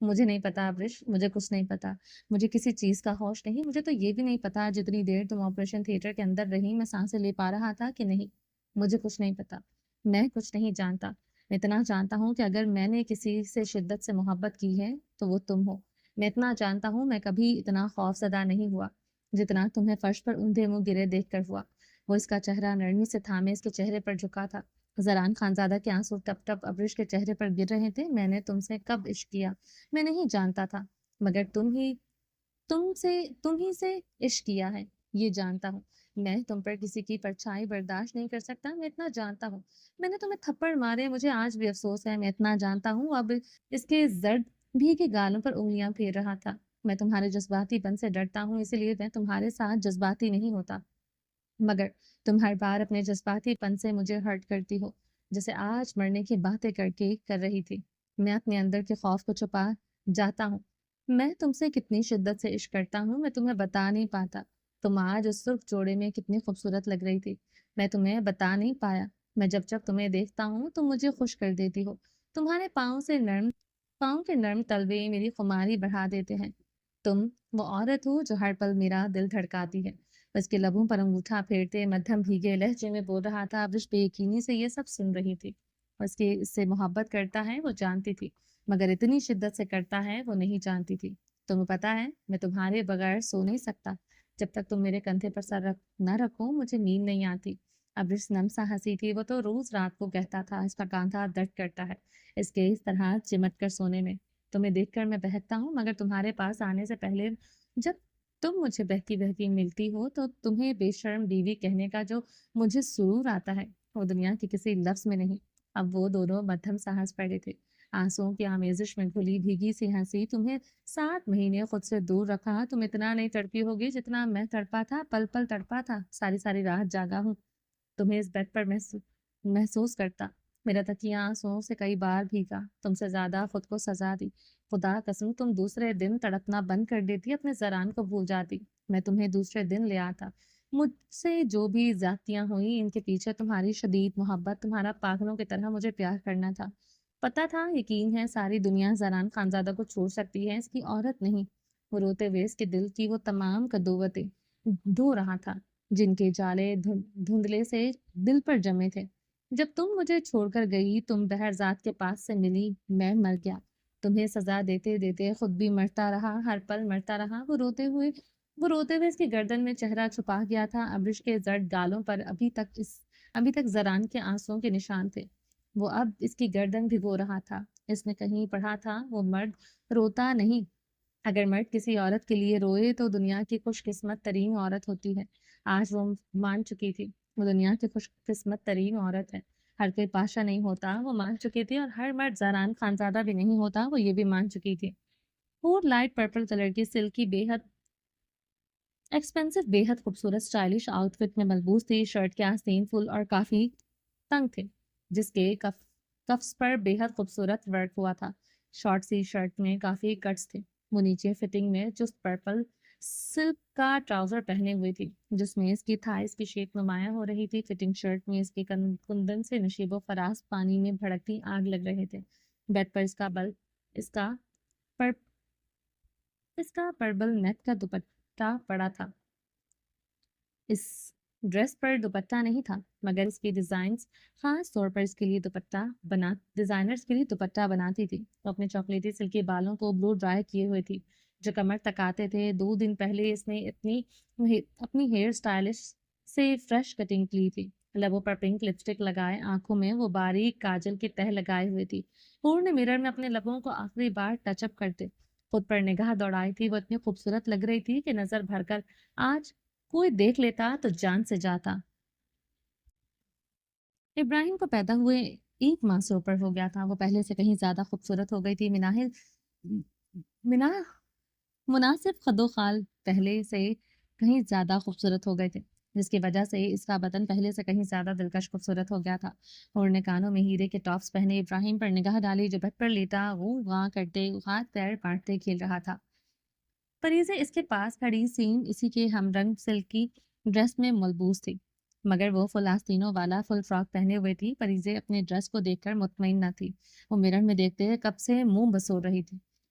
مجھے نہیں پتا ابرش، مجھے کچھ نہیں پتا، مجھے کسی چیز کا ہوش نہیں، مجھے تو یہ بھی نہیں پتا جتنی دیر تم آپریشن تھیٹر کے اندر رہی میں سانسیں لے پا رہا تھا کہ نہیں، مجھے کچھ نہیں پتا، میں کچھ نہیں جانتا، میں اتنا جانتا ہوں کہ اگر میں نے کسی سے شدت سے محبت کی ہے تو وہ تم ہو، میں اتنا جانتا ہوں میں کبھی اتنا خوف زدہ نہیں ہوا جتنا تمہیں فرش پر اندھے منہ گرے دیکھ کر ہوا۔ وہ اس کا چہرہ نرمی سے تھامے اس کے چہرے پر جھکا تھا۔ زران خانزادہ کے آنسو ٹپ ٹپ ابرش کے چہرے پر گر رہے تھے۔ میں نے تم سے کب عشق کیا میں نہیں جانتا تھا، مگر تم ہی سے عشق کیا ہے یہ جانتا ہوں۔ میں تم پر کسی کی پرچھائی برداشت نہیں کر سکتا، میں اتنا جانتا ہوں۔ میں نے تمہیں تھپڑ مارے مجھے آج بھی افسوس ہے، میں اتنا جانتا ہوں۔ اب اس کے زرد بھی کے گالوں پر انگلیاں پھیر رہا تھا۔ میں تمہارے جذباتی پن سے ڈرتا ہوں، اسی لیے میں تمہارے ساتھ جذباتی نہیں ہوتا، مگر تم ہر بار اپنے جذباتی پن سے مجھے ہرٹ کرتی ہو، جیسے آج مرنے کی باتیں کر رہی تھی۔ میں اپنے اندر کے خوف کو چھپا جاتا ہوں۔ میں تم سے کتنی شدت سے عشق کرتا ہوں میں تمہیں بتا نہیں پاتا۔ تم آج اس سرخ جوڑے میں کتنی خوبصورت لگ رہی تھی، میں تمہیں بتا نہیں پایا۔ میں جب تمہیں دیکھتا ہوں تم مجھے خوش کر دیتی ہو۔ تمہارے پاؤں کے نرم تلوے میری خماری بڑھا دیتے ہیں۔ تم وہ عورت ہو جو ہر پل میرا دل دھڑکاتی ہے۔ اس کے لبوں پر انگوٹھا پھیرتے مدھم بھیگے لہجے میں بول رہا تھا۔ ابرش بے یقینی سے یہ سب سن رہی تھی۔ اس سے محبت کرتا ہے وہ جانتی تھی، مگر اتنی شدت سے کرتا ہے وہ نہیں جانتی تھی۔ تمہیں پتا ہے میں تمہارے بغیر سو نہیں سکتا، جب تک تم میرے کندھے پر سر نہ رکھو مجھے نیند نہیں آتی۔ ابرش نم سا ہنسی تھی، وہ تو روز رات کو کہتا تھا اس کا کاندھا درد کرتا ہے اس کے اس طرح چمٹ کر سونے میں۔ تمہیں دیکھ کر میں بہکتا ہوں، مگر تمہارے پاس آنے سے پہلے جب تم مجھے بہتی بہتی ملتی ہو تو تمہیں بے شرم بیوی کہنے کا جو مجھے سرور آتا ہے وہ دنیا کے کسی لفظ میں نہیں۔ اب وہ دونوں مدھم سا ہنس پڑے تھے، آنسوؤں کی آمیزش میں گھلی بھیگی سی ہنسی۔ تمہیں 7 مہینے خود سے دور رکھا، تم اتنا نہیں تڑپی ہوگی جتنا میں تڑپا تھا، پل پل تڑپا تھا، ساری ساری رات جاگا ہوں تمہیں اس بیڈ پر محسوس کرتا۔ میرا تکیہ آنسوؤں سے کئی بار بھیگا، تم سے زیادہ خود کو سزا دی۔ خدا قسم تم دوسرے دن تڑپنا بند کر دیتی، اپنے زران کو بھول جاتی، میں تمہیں دوسرے دن لے آتا۔ مجھ سے جو بھی زیادتیاں ہوئیں ان کے پیچھے تمہاری شدید محبت، تمہارا پاگلوں کی طرح مجھے پیار کرنا تھا۔ پتا تھا، یقین ہے ساری دنیا زران خانزادہ کو چھوڑ سکتی ہے، اس کی عورت نہیں۔ وہ روتے ہوئے اس کے دل کی وہ تمام قدوتیں دھو رہا تھا جن کے جالے دھندلے سے دل پر جمے تھے۔ جب تم مجھے چھوڑ کر گئی، تم بہرزاد کے پاس سے ملی، میں مر گیا۔ تمہیں سزا دیتے دیتے خود بھی مرتا رہا، ہر پل مرتا رہا۔ وہ روتے ہوئے اس کی گردن میں چہرہ چھپا گیا تھا۔ ابرش کے زرد گالوں پر ابھی تک زران کے آنسوؤں کے نشان تھے۔ وہ اب اس کی گردن بھگو رہا تھا۔ اس نے کہیں پڑھا تھا وہ مرد روتا نہیں، اگر مرد کسی عورت کے لیے روئے تو دنیا کی خوش قسمت ترین عورت ہوتی ہے۔ آج وہ مان چکی تھی، وہ دنیا کی خوش قسمت ترین عورت ہے۔ ہر کوئی پاشا نہیں ہوتا، وہ مان چکی تھی، اور ہر مرد زران خانزادہ بھی نہیں ہوتا، وہ یہ بھی مان چکی تھی۔ وہ لائٹ پرپل کلر کی سلکی بے حد ایکسپینسو بے حد خوبصورت اسٹائلش آؤٹ فٹ میں ملبوس تھی۔ شرٹ کے آستین فل اور کافی تنگ تھے، جس کے کفس پر بے حد خوبصورت ورک ہوا تھا۔ شارٹ سی شرٹ میں کافی کٹس تھے۔ وہ نیچے فٹنگ میں چست پرپل سلک کا ٹراؤزر پہنے ہوئی تھی، جس میں اس کی تھائز کی شیپ نمایاں ہو رہی تھی۔ فٹنگ شرٹ میں اس کے کندن سے نشیب و فراز پانی میں بھڑکتی آگ لگ رہے تھے۔ بیڈ پر اس کا پربل نیٹ کا دوپٹہ پڑا تھا۔ اس ڈریس پر دوپٹہ نہیں تھا، مگر اس کی ڈیزائنرز خاص طور پر اس کے لیے دوپٹہ بناتی تھی۔ وہ اپنے چاکلیٹی سلکی بالوں کو بلو ڈرائی کیے ہوئے تھی جو کمر تک آتے تھے۔ 2 دن پہلے اس نے اپنی ہیئر سٹائلش سے فریش کٹنگ کی تھی۔ لبوں پر پنک لپسٹک لگائے، آنکھوں میں وہ باریک کاجل کی تہ لگائے ہوئے تھی۔ پور نے مرر میں اپنے لبوں کو آخری بار ٹچ اپ کرتے خود پر نگاہ دوڑائی تھی۔ وہ اتنی خوبصورت لگ رہی تھی کہ نظر بھر کر آج کوئی دیکھ لیتا تو جان سے جاتا۔ ابراہیم کو پیدا ہوئے 1 ماہ سے اوپر ہو گیا تھا۔ وہ پہلے سے کہیں زیادہ خوبصورت ہو گئی تھی۔ مناسب خد و خال پہلے سے کہیں زیادہ خوبصورت ہو گئے تھے، جس کی وجہ سے اس کا بدن پہلے سے کہیں زیادہ دلکش خوبصورت ہو گیا تھا۔ اور نے کانوں میں ہیرے کے ٹاپس پہنے ابراہیم پر نگاہ ڈالی جو بیڈ پر لیٹا غاں کرتے ہاتھ پیر بانٹتے کھیل رہا تھا۔ پریزے اس کے پاس کھڑی سیم اسی کے ہم رنگ سلکی ڈریس میں ملبوس تھی، مگر وہ فل آستینوں والا فل فراک پہنے ہوئے تھی۔ پریزے اپنے ڈریس کو دیکھ کر مطمئن نہ تھی۔ وہ مرر میں دیکھتے کب سے منہ بسور رہی تھی۔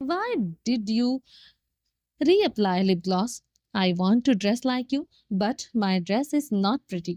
Why did you reapply lip gloss? I want to dress like you, but my dress is not pretty.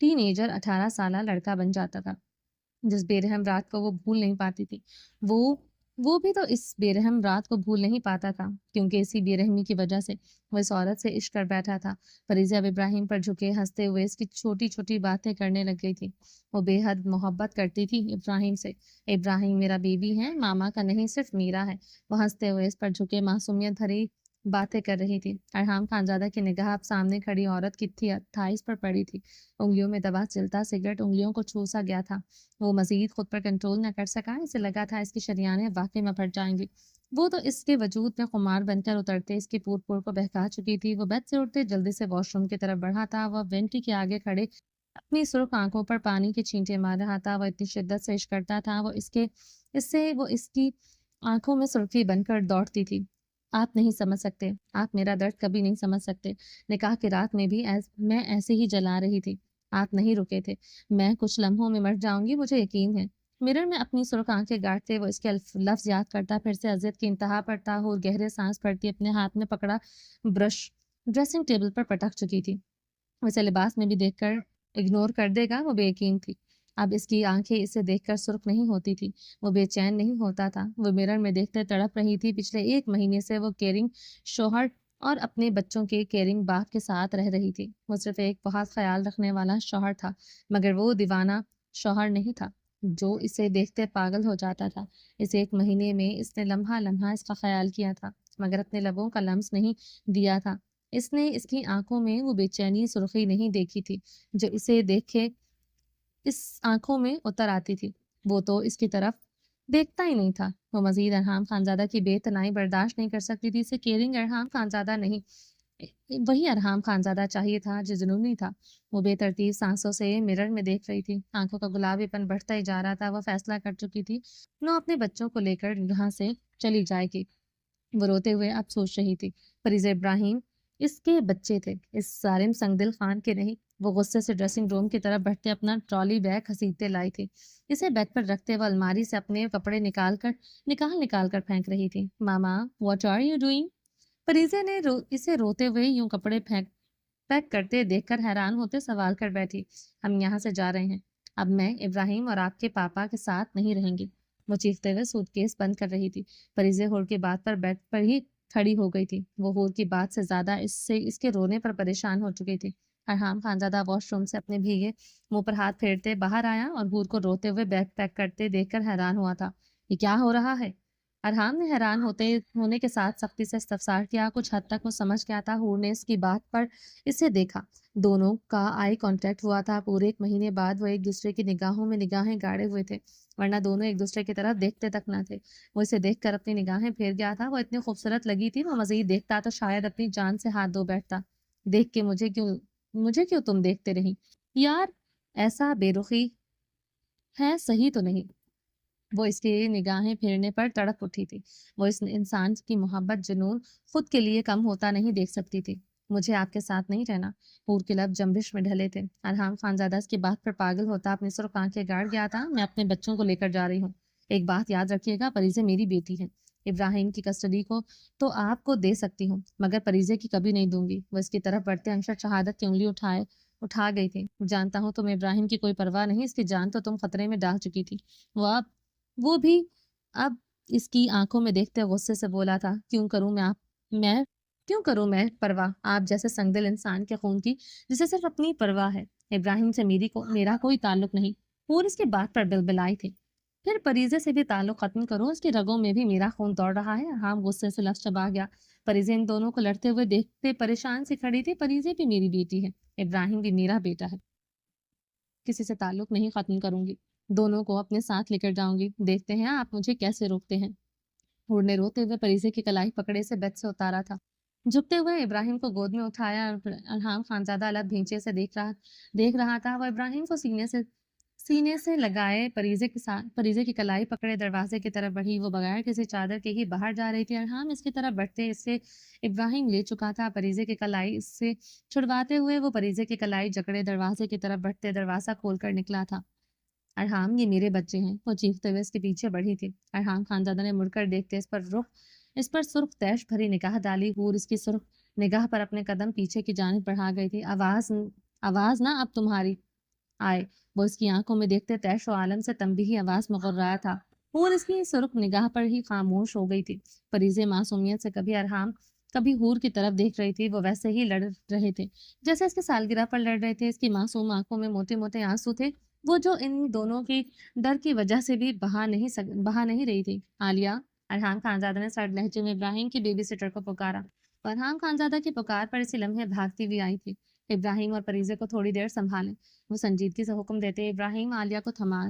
Ten ager 18 سالہ لڑکا بن جاتا تھا جس بے رحم رات کو وہ بھول نہیں پاتی تھی۔ وہ وہ بھی تو اس بے رحم رات کو بھول نہیں پاتا تھا کیونکہ اسی بے رحمی کی وجہ سے وہ اس عورت سے عشق کر بیٹھا تھا۔ فریضہ اب ابراہیم پر جھکے ہنستے ہوئے اس کی چھوٹی چھوٹی باتیں کرنے لگ گئی تھی۔ وہ بے حد محبت کرتی تھی ابراہیم سے۔ ابراہیم میرا بیبی ہے، ماما کا نہیں صرف میرا ہے۔ وہ ہنستے ہوئے اس پر جھکے معصومیت بھری باتیں کر رہی تھی۔ ارحام خانزادہ کی نگاہ اب سامنے کھڑی عورت کی تھی 28 پر پڑی تھی۔ انگلیوں میں دبا چلتا سگریٹ انگلیوں کو چھو سا گیا تھا۔ وہ مزید خود پر کنٹرول نہ کر سکا۔ اسے لگا تھا اس کی شریانیں واقعی میں پھٹ جائیں گی۔ وہ تو اس کے وجود میں خمار بن کر اترتے اس کی پور پور کو بہکا چکی تھی۔ وہ بیڈ سے اٹھتے جلدی سے واش روم کی طرف بڑھا تھا۔ وہ وینٹی کے آگے کھڑے اپنی سرخ آنکھوں پر پانی کے چھینٹے مار رہا تھا۔ وہ اتنی شدت سے عشق کرتا تھا وہ اس کی آنکھوں میں سرخی بن کر دوڑتی تھی۔ آپ نہیں سمجھ سکتے، آپ میرا درد کبھی نہیں سمجھ سکتے۔ نکاح کی رات میں بھی میں ایسے ہی جلا رہی تھی، آپ نہیں رکے تھے۔ میں کچھ لمحوں میں مر جاؤں گی، مجھے یقین ہے۔ مرر میں اپنی سرخ آنکھیں گاڑتے وہ اس کے لفظ یاد کرتا، پھر سے اذیت کی انتہا پر تھا اور گہرے سانس پڑتی اپنے ہاتھ میں پکڑا برش ڈریسنگ ٹیبل پر پٹک چکی تھی۔ اسے لباس میں بھی دیکھ کر اگنور کر دے گا، وہ بے یقین تھی۔ اب اس کی آنکھیں اسے دیکھ کر سرخ نہیں ہوتی تھی، وہ بے چین نہیں ہوتا تھا۔ وہ مرر میں دیکھتے تڑپ رہی تھی۔ پچھلے 1 مہینے سے وہ کیئرنگ شوہر اور اپنے بچوں کے کیئرنگ باپ کے ساتھ رہ رہی تھی۔ وہ صرف ایک بہت خیال رکھنے والا شوہر تھا، مگر وہ دیوانہ شوہر نہیں تھا جو اسے دیکھتے پاگل ہو جاتا تھا۔ اس 1 مہینے میں اس نے لمحہ لمحہ اس کا خیال کیا تھا، مگر اپنے لبوں کا لمس نہیں دیا تھا۔ اس نے اس کی آنکھوں میں وہ بے چینی سرخی نہیں دیکھی تھی جو اسے دیکھے اس آنکھوں میں اتر آتی تھی۔ وہ تو اس کی طرف دیکھتا ہی نہیں تھا۔ وہ مزید ارحام خانزادہ کی بے تنائی برداشت نہیں کر سکتی تھی۔ اسے کیئرنگ ارحام خانزادہ نہیں، وہی ارحام خانزادہ چاہیے تھا جو جنونی تھا۔ وہ بے ترتیب سانسوں سے مرر میں دیکھ رہی تھی، آنکھوں کا گلابی پن بڑھتا ہی جا رہا تھا۔ وہ فیصلہ کر چکی تھی نو اپنے بچوں کو لے کر یہاں سے چلی جائے گی۔ وہ روتے ہوئے اب سوچ رہی تھی، فریضہ ابراہیم اس کے بچے تھے، اس ظالم سنگدل خان کے نہیں۔ وہ غصے سے ڈریسنگ روم کی طرف بڑھتے اپنا ٹرالی بیگ گھسیٹتے لائی تھی۔ اسے بیڈ پر رکھتے وہ الماری سے اپنے کپڑے نکال کر پھینک رہی تھی۔ ماما واٹ آر یو ڈوئنگ؟ فریضہ نے اسے روتے ہوئے یوں کپڑے پیک کرتے دیکھ کر حیران ہوتے سوال کر بیٹھی۔ ہم یہاں سے جا رہے ہیں، اب میں ابراہیم اور آپ کے پاپا کے ساتھ نہیں رہیں گی۔ وہ چیختے ہوئے سوٹ کیس بند کر رہی تھی۔ فریضہ ہور کی بات پر بیڈ پر ہی کھڑی ہو گئی تھی۔ وہ ہور کی بات سے زیادہ اس کے رونے پر پریشان ہو چکی تھی۔ ارحام خانزادہ واش روم سے اپنے بھیگے منہ پر ہاتھ پھیرتے باہر آیا اور ہور کو روتے ہوئے بیگ پیک کرتے دیکھ کر حیران ہوا تھا۔ یہ کیا ہو رہا ہے؟ ارحام نے حیران ہونے کے ساتھ سختی سے استفسار کیا۔ کچھ حد تک وہ سمجھ گیا تھا۔ ہور نے اس کی بات پر اسے دیکھا، دونوں کا آئی کانٹیکٹ ہوا تھا۔ پورے 1 مہینے بعد وہ ایک دوسرے کی نگاہوں میں نگاہیں گاڑے ہوئے تھے، ورنہ دونوں ایک دوسرے کی طرف دیکھتے تک نہ تھے۔ وہ اسے دیکھ کر اپنی نگاہیں پھیر گیا تھا۔ وہ اتنی خوبصورت لگی تھی، وہ مزید دیکھتا تو شاید اپنی جان سے ہاتھ دھو بیٹھتا۔ دیکھ کے مجھے کیوں تم دیکھتے رہی؟ یار ایسا بے رخی ہے صحیح تو نہیں۔ وہ اس کی نگاہیں پھیرنے پر تڑپ اٹھی تھی۔ وہ اس انسان کی محبت جنون خود کے لیے کم ہوتا نہیں دیکھ سکتی تھی۔ مجھے آپ کے ساتھ نہیں رہنا۔ ہور کے لب جنبش میں ڈھلے تھے۔ ارحام خانزادہ اس کی بات پر پاگل ہوتا اپنی سرخ آنکھیں گاڑ گیا تھا۔ میں اپنے بچوں کو لے کر جا رہی ہوں۔ ایک بات یاد رکھیے گا، فریضہ میری بیٹی ہے۔ ابراہیم کی کسٹڈی کو تو آپ کو دے سکتی ہوں، مگر فریضہ کی کبھی نہیں دوں گی۔ وہ اس کی طرف بڑھتے انشر شہادت کی انگلی اٹھا گئی تھی۔ جانتا ہوں تمہیں ابراہیم کی کوئی پرواہ نہیں، اس کی جان تو تم خطرے میں ڈال چکی تھی۔ وہ بھی اب اس کی آنکھوں میں دیکھتے غصے سے بولا تھا، کیوں کروں میں پرواہ آپ جیسے سنگدل انسان کے خون کی جسے صرف اپنی پرواہ ہے؟ ابراہیم سے میرا کوئی تعلق نہیں۔ اور اس کی بات پر بلبلائی تھی، پھر فریضہ سے بھی تعلق ختم کرو، اس کی رگوں میں بھی میرا خون دوڑ رہا ہے۔ ہم غصے سے لفظ چبا گیا۔ فریضہ ان دونوں کو لڑتے ہوئے دیکھتے پریشان سی کھڑی تھی۔ فریضہ بھی میری بیٹی ہے، ابراہیم بھی میرا بیٹا ہے، کسی سے تعلق نہیں ختم کروں گی، دونوں کو اپنے ساتھ لے کر جاؤں گی، دیکھتے ہیں آپ مجھے کیسے روکتے ہیں۔ ہور نے روتے ہوئے فریضہ کی کلائی پکڑے سے بیڈ سے اتارا تھا، جھکتے ہوئے ابراہیم کو گود میں اٹھایا اور ارحام خانزادہ الگ بھینچے سے دیکھ رہا تھا۔ وہ ابراہیم کو سینے سے لگائے فریضہ کی کلائی پکڑے دروازے کی طرف بڑھی۔ وہ بغیر کسی چادر کے ہی باہر جا رہی تھی۔ ارحام اس کی طرف بڑھتے اس سے ابراہیم لے چکا تھا۔ فریضہ کی کلائی اس سے چھڑواتے ہوئے وہ فریضہ کی کلائی جکڑے دروازے کی طرف بڑھتے دروازہ کھول کر نکلا تھا۔ ارحام یہ میرے بچے ہیں، وہ چیختے ہوئے اس کے پیچھے بڑھی تھی۔ ارحام خانزادہ نے مڑ کر دیکھتے اس پر سرخ تیش بھری نگاہ ڈالی۔ ہور اس کی سرخ نگاہ پر اپنے قدم پیچھے کی جانب بڑھا گئی تھی۔ آواز نہ اب تمہاری، آئے۔ وہ اس کی آنکھوں میں دیکھتے تیش و عالم سے تنبیہی آواز میں غرّایا تھا۔ حور اس کی سرخ نگاہ پر ہی خاموش ہو گئی تھی۔ فریضے معصومیت سے کبھی ارحام کبھی حور کی طرف دیکھ رہی تھی، وہ ویسے ہی لڑ رہے تھے جیسے اس کے سالگرہ پر لڑ رہے تھے۔ اس کی معصوم آنکھوں میں موٹے موٹے آنسو تھے، وہ جو ان دونوں کی ڈر کی وجہ سے بھی بہا نہیں رہی تھی۔ عالیہ، ارحام خانزادہ نے سرد لہجے میں ابراہیم کی بیبی سٹر کو پکارا۔ ارحام خانزادہ کی پکار پر اسی لمحے بھاگتی ہوئی آئی تھی۔ ابراہیم اور فریضے کو تھوڑی دیر سنبھالیں، وہ سنجیدگی سے حکم دیتے ابراہیم عالیہ کو تھما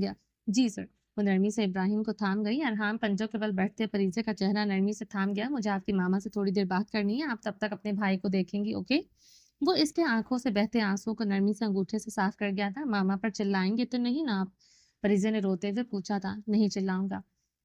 گیا۔ جی سر۔ وہ نرمی سے ابراہیم کو تھام گئی۔ ارحام پنجوں کے بل بیٹھتے فریضے کا چہرہ نرمی سے تھام گیا۔ مجھے آپ کی ماما سے تھوڑی دیر بات کرنی ہے، آپ تب تک اپنے بھائی کو دیکھیں گی، اوکے؟ وہ اس کے آنکھوں سے بہتے آنسو کو نرمی سے انگوٹھے سے صاف کر گیا تھا۔ ماما پر چلائیں گے تو نہیں نا آپ؟ فریضے نے روتے ہوئے پوچھا تھا۔ نہیں چلاؤں گا۔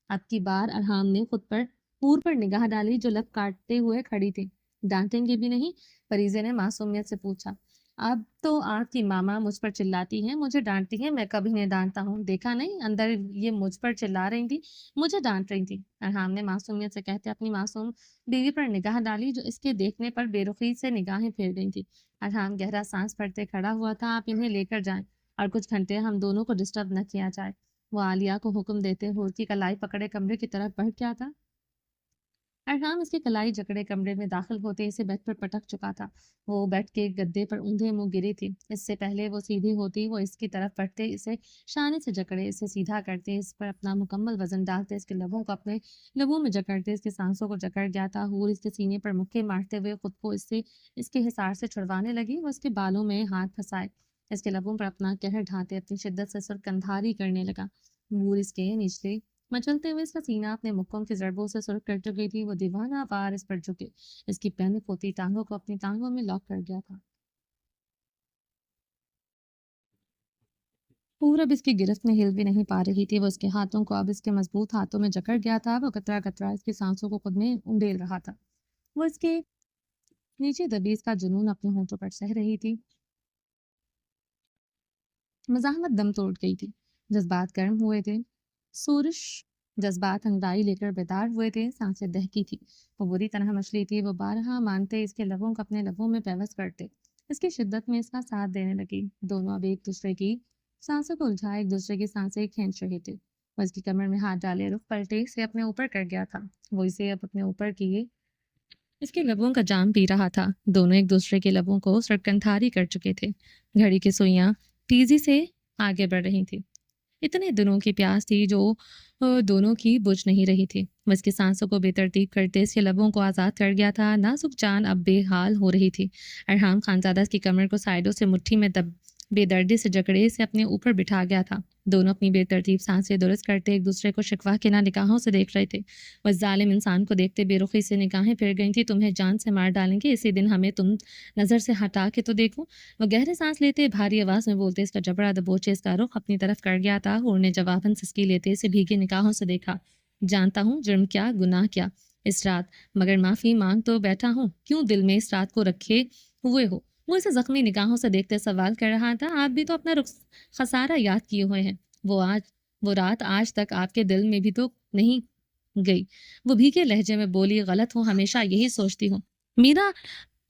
اب کی بار ارحام نے خود پر حور پر نگاہ ڈالی جو لب کاٹتے ہوئے کھڑی تھی۔ ڈانٹیں گے بھی نہیں؟ فریضے نے معصومیت سے پوچھا۔ اب تو آپ کی ماما مجھ پر چلاتی ہیں، مجھے ڈانٹتی ہیں، میں کبھی نہیں ڈانٹتا ہوں، دیکھا نہیں اندر یہ مجھ پر چلا رہی تھی، مجھے ڈانٹ رہی تھی۔ ارحام نے معصومیت سے کہتے اپنی معصوم بیوی پر نگاہ ڈالی جو اس کے دیکھنے پر بے رخی سے نگاہیں پھیر رہی تھی۔ ارحام گہرا سانس بھرتے کھڑا ہوا تھا۔ آپ انہیں لے کر جائیں اور کچھ گھنٹے ہم دونوں کو ڈسٹرب نہ کیا جائے۔ وہ عالیہ کو حکم دیتے حور کی کلائی پکڑے کمرے کی طرف بڑھ گیا تھا۔ ارحام اس کے کلائی جکڑے کمرے میں داخل ہوتے اسے بیڈ پر پٹک چکا تھا۔ وہ بیڈ کے گدے پر اوندھے منہ گری تھی۔ اس سے پہلے وہ سیدھی ہوتی وہ اس کی طرف بڑھتے، اسے شانے سے جکڑے، اسے سیدھا کرتے، اس پر اپنا مکمل وزن ڈالتے، اس کے لبوں کو اپنے لبوں میں جکڑتے، اس کے سانسوں کو جکڑ گیا تھا۔ حور اس کے سینے پر مکے مارتے ہوئے خود کو اس کے حصار سے چھڑوانے لگی۔ وہ اس کے بالوں میں ہاتھ پھنسائے، اس کے لبوں پر اپنا قہر ڈھانتے اپنی شدت سے سرخ کندھاری کرنے لگا۔ حور اس کے نچلے مچلتے ہوئے اس کا سینہ اپنے مکوں کی ضربوں سے سرخ کر چکی تھی۔ وہ دیوانہ وار اس پر جھکے، اس کی پینک ہوتی ٹانگوں کو اپنی ٹانگوں میں لاک کر گیا تھا۔ حور اب اس کی گرفت میں ہل بھی نہیں پا رہی تھی۔ وہ اس کے ہاتھوں کو اب اس کے مضبوط ہاتھوں میں جکڑ گیا تھا۔ وہ قطرہ قطرہ اس کی سانسوں کو خود میں انڈیل رہا تھا۔ وہ اس کے نیچے دبی اس کا جنون اپنے ہونٹوں پر سہ رہی تھی۔ مزاحمت دم توڑ گئی تھی، جذبات گرم ہوئے تھے، سورش جذبات انگڑائی لے کر بیدار ہوئے تھے، سانسیں دہکی تھی۔ وہ بری طرح مچلی تھی۔ وہ بارہا مانتے اس کے لبوں کو اپنے لبوں میں پیوست کرتے، اس کی شدت میں اس کا ساتھ دینے لگی۔ دونوں اب ایک دوسرے کی سانسوں کو الجھائے ایک دوسرے کی سانسیں کھینچ رہے تھے۔ وہ اس کی کمر میں ہاتھ ڈالے رخ پلٹے اسے اپنے اوپر کر گیا تھا۔ وہ اسے اب اپنے اوپر کیے اس کے لبوں کا جام پی رہا تھا۔ دونوں ایک دوسرے کے لبوں کو سرکنتھاری کر چکے تھے۔ گھڑی کی سوئیاں تیزی سے آگے بڑھ رہی تھی۔ اتنے دنوں کی پیاس تھی جو دونوں کی بجھ نہیں رہی تھی۔ وہ اس کی سانسوں کو بے ترتیب کرتے اس کے لبوں کو آزاد کر گیا تھا۔ نازک جان اب بے حال ہو رہی تھی۔ ارحام خانزادہ اس کی کمر کو سائڈوں سے مٹھی میں بے دردی سے جکڑے اسے اپنے اوپر بٹھا گیا تھا۔ دونوں اپنی بے ترتیب سانسیں درست کرتے ایک دوسرے کو شکوہ کے نگاہوں سے دیکھ رہے تھے۔ وہ ظالم انسان کو دیکھتے بے رخی سے نگاہیں پھر گئی تھی۔ تمہیں جان سے مار ڈالیں گے، اسی دن ہمیں تم نظر سے ہٹا کے تو دیکھو۔ وہ گہرے سانس لیتے بھاری آواز میں بولتے اس کا جبڑا دبوچے اس کا رخ اپنی طرف کر گیا تھا۔ حور نے جواباً سسکی لیتے اسے بھیگے نگاہوں سے دیکھا۔ جانتا ہوں جرم کیا، گناہ کیا اس رات، مگر معافی مانگ تو بیٹھا ہوں، کیوں دل میں اس رات کو رکھے ہوئے ہو؟ وہ اسے زخمی نگاہوں سے دیکھتے سوال کر رہا تھا۔ آپ بھی تو اپنا خسارہ یاد کیے ہوئے ہیں، وہ رات آج تک آپ کے دل میں بھی تو نہیں گئی۔ وہ بھیگے لہجے میں بولی، غلط ہوں، ہمیشہ یہی سوچتی ہوں۔ میرا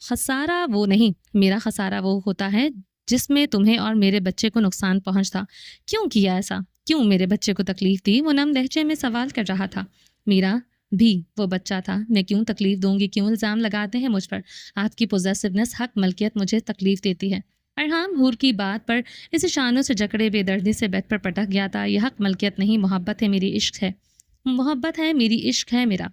خسارہ وہ نہیں، میرا خسارہ وہ ہوتا ہے جس میں تمہیں اور میرے بچے کو نقصان پہنچتا۔ کیوں کیا ایسا؟ کیوں میرے بچے کو تکلیف دی؟ وہ نم لہجے میں سوال کر رہا تھا۔ میرا بھی وہ بچہ تھا، میں کیوں تکلیف دوں گی؟ کیوں الزام لگاتے ہیں مجھ پر؟ آپ کی پوزیسونیس، حق ملکیت مجھے تکلیف دیتی ہے۔ ارحام حور کی بات پر اسے شانوں سے جکڑے بے دردی سے بیڈ پر پٹک گیا تھا۔ یہ حق ملکیت نہیں، محبت ہے، میری عشق ہے، محبت ہے، میری عشق ہے میرا،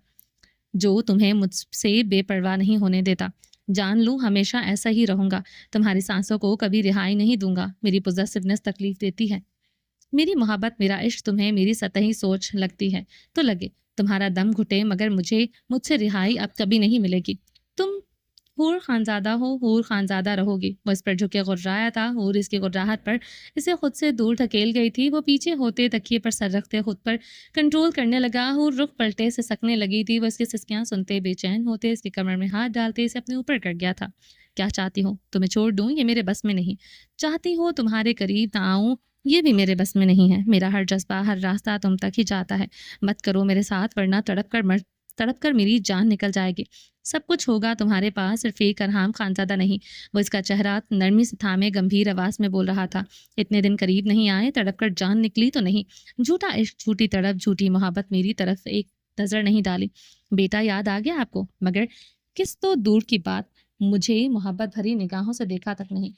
جو تمہیں مجھ سے بے پرواہ نہیں ہونے دیتا۔ جان لوں ہمیشہ ایسا ہی رہوں گا، تمہاری سانسوں کو کبھی رہائی نہیں دوں گا۔ میری پوزیسونیس تکلیف دیتی ہے، میری محبت، میرا عشق تمہیں میری سطحی سوچ لگتی ہے تو لگے، تمہارا دم گھٹے، مگر مجھ سے رہائی اب کبھی نہیں ملے گی۔ تم حور خانزادہ ہو، حور خانزادہ رہو گی۔ وہ اس پر جھکے غرایا تھا۔ حور اس کی غراہٹ پر اسے خود سے دور دھکیل گئی تھی۔ وہ پیچھے ہوتے تکیے پر سر رکھتے خود پر کنٹرول کرنے لگا۔ حور رخ پلٹے سے سکنے لگی تھی۔ وہ اس کی سسکیاں سنتے بے چین ہوتے اس کی کمر میں ہاتھ ڈالتے اسے اپنے اوپر کر گیا تھا۔ کیا چاہتی ہو؟ تمہیں چھوڑ دوں؟ یہ میرے بس میں نہیں۔ چاہتی ہو تمہارے قریب نہ آؤں؟ یہ بھی میرے بس میں نہیں ہے۔ میرا ہر جذبہ، ہر راستہ تم تک ہی جاتا ہے۔ مت کرو میرے ساتھ ورنہ تڑپ کر تڑپ کر میری جان نکل جائے گی۔ سب کچھ ہوگا تمہارے پاس، صرف ایک ارحام خانزادہ نہیں۔ وہ اس کا چہرہ نرمی سے تھامے گمبھیر آواز میں بول رہا تھا۔ اتنے دن قریب نہیں آئے، تڑپ کر جان نکلی تو نہیں۔ جھوٹا عشق، جھوٹی تڑپ، جھوٹی محبت، میری طرف ایک نظر نہیں ڈالی۔ بیٹا یاد آ گیا آپ کو؟ مگر کس تو دور کی بات، مجھے محبت بھری نگاہوں سے دیکھا تک نہیں۔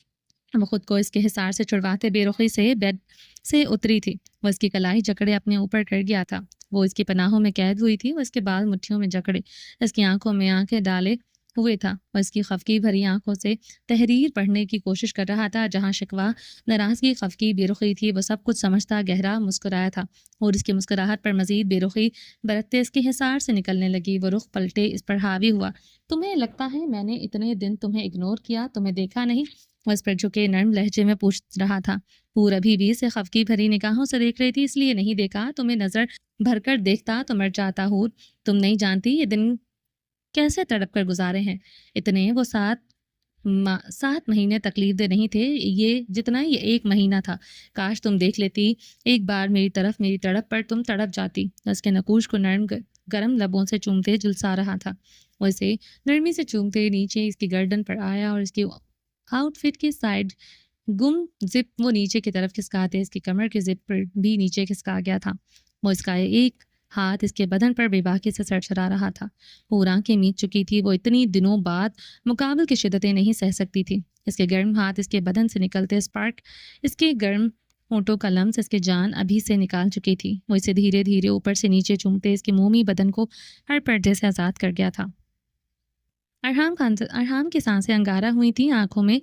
وہ خود کو اس کے حصار سے چھڑواتے بے رخی سے بیڈ سے اتری تھی۔ وہ اس کی کلائی جکڑے اپنے اوپر کر گیا تھا۔ وہ اس کی پناہوں میں قید ہوئی تھی۔ وہ اس کے بال مٹھیوں میں جکڑے اس کی آنکھوں میں آنکھیں ڈالے ہوئے تھا۔ وہ اس کی خفگی بھری آنکھوں سے تحریر پڑھنے کی کوشش کر رہا تھا، جہاں شکوہ، ناراضگی، خفگی، بے رخی تھی۔ وہ سب کچھ سمجھتا گہرا مسکرایا تھا، اور اس کی مسکراہٹ پر مزید بے رخی برتتے اس کے حصار سے نکلنے لگی۔ وہ رخ پلٹے اس پر حاوی ہوا۔ تمہیں لگتا ہے میں نے اتنے دن تمہیں اگنور کیا، تمہیں دیکھا نہیں؟ وہ اس پر جھکے نرم لہجے میں پوچھ رہا تھا۔ پور ابھی بھی اسے خفگی بھری نگاہوں سے دیکھ رہی تھی۔ اس لیے نہیں دیکھا، تمہیں نظر بھر کر دیکھتا تو مر جاتا ہوں۔ تم نہیں جانتی یہ دن کیسے تڑپ کر گزارے ہیں۔ اتنے وہ 7 مہینے تکلیف دہ نہیں تھے یہ جتنا یہ 1 مہینہ تھا۔ کاش تم دیکھ لیتی ایک بار میری طرف، میری تڑپ پر تم تڑپ جاتی۔ اس کے نقوش کو نرم گرم لبوں سے چومتے جلسا رہا تھا۔ وہ اسے نرمی سے چومتے نیچے اس کی گردن پر آیا، اور اس کی آؤٹ فٹ کی سائڈ گم زپ وہ نیچے کی طرف کھسکاتے اس کی کمر کے زپ پر بھی نیچے کھسکا گیا تھا۔ وہ اس کا ایک ہاتھ اس کے بدن پر بے باکی سے سرسرا رہا تھا۔ پور آنکھیں میچ چکی تھی۔ وہ اتنی دنوں بعد مقابل کی شدتیں نہیں سہ سکتی تھی۔ اس کے گرم ہاتھ اس کے بدن سے نکلتے اسپارک، اس کے گرم ہونٹوں کا لمس اس کے جان ابھی سے نکال چکی تھی۔ وہ اسے دھیرے دھیرے اوپر سے نیچے چومتے اس کے مومی بدن کو ہر پردے سے آزاد کر گیا تھا۔ ارحام کی سانسیں انگارہ ہوئی تھیں، آنکھوں میں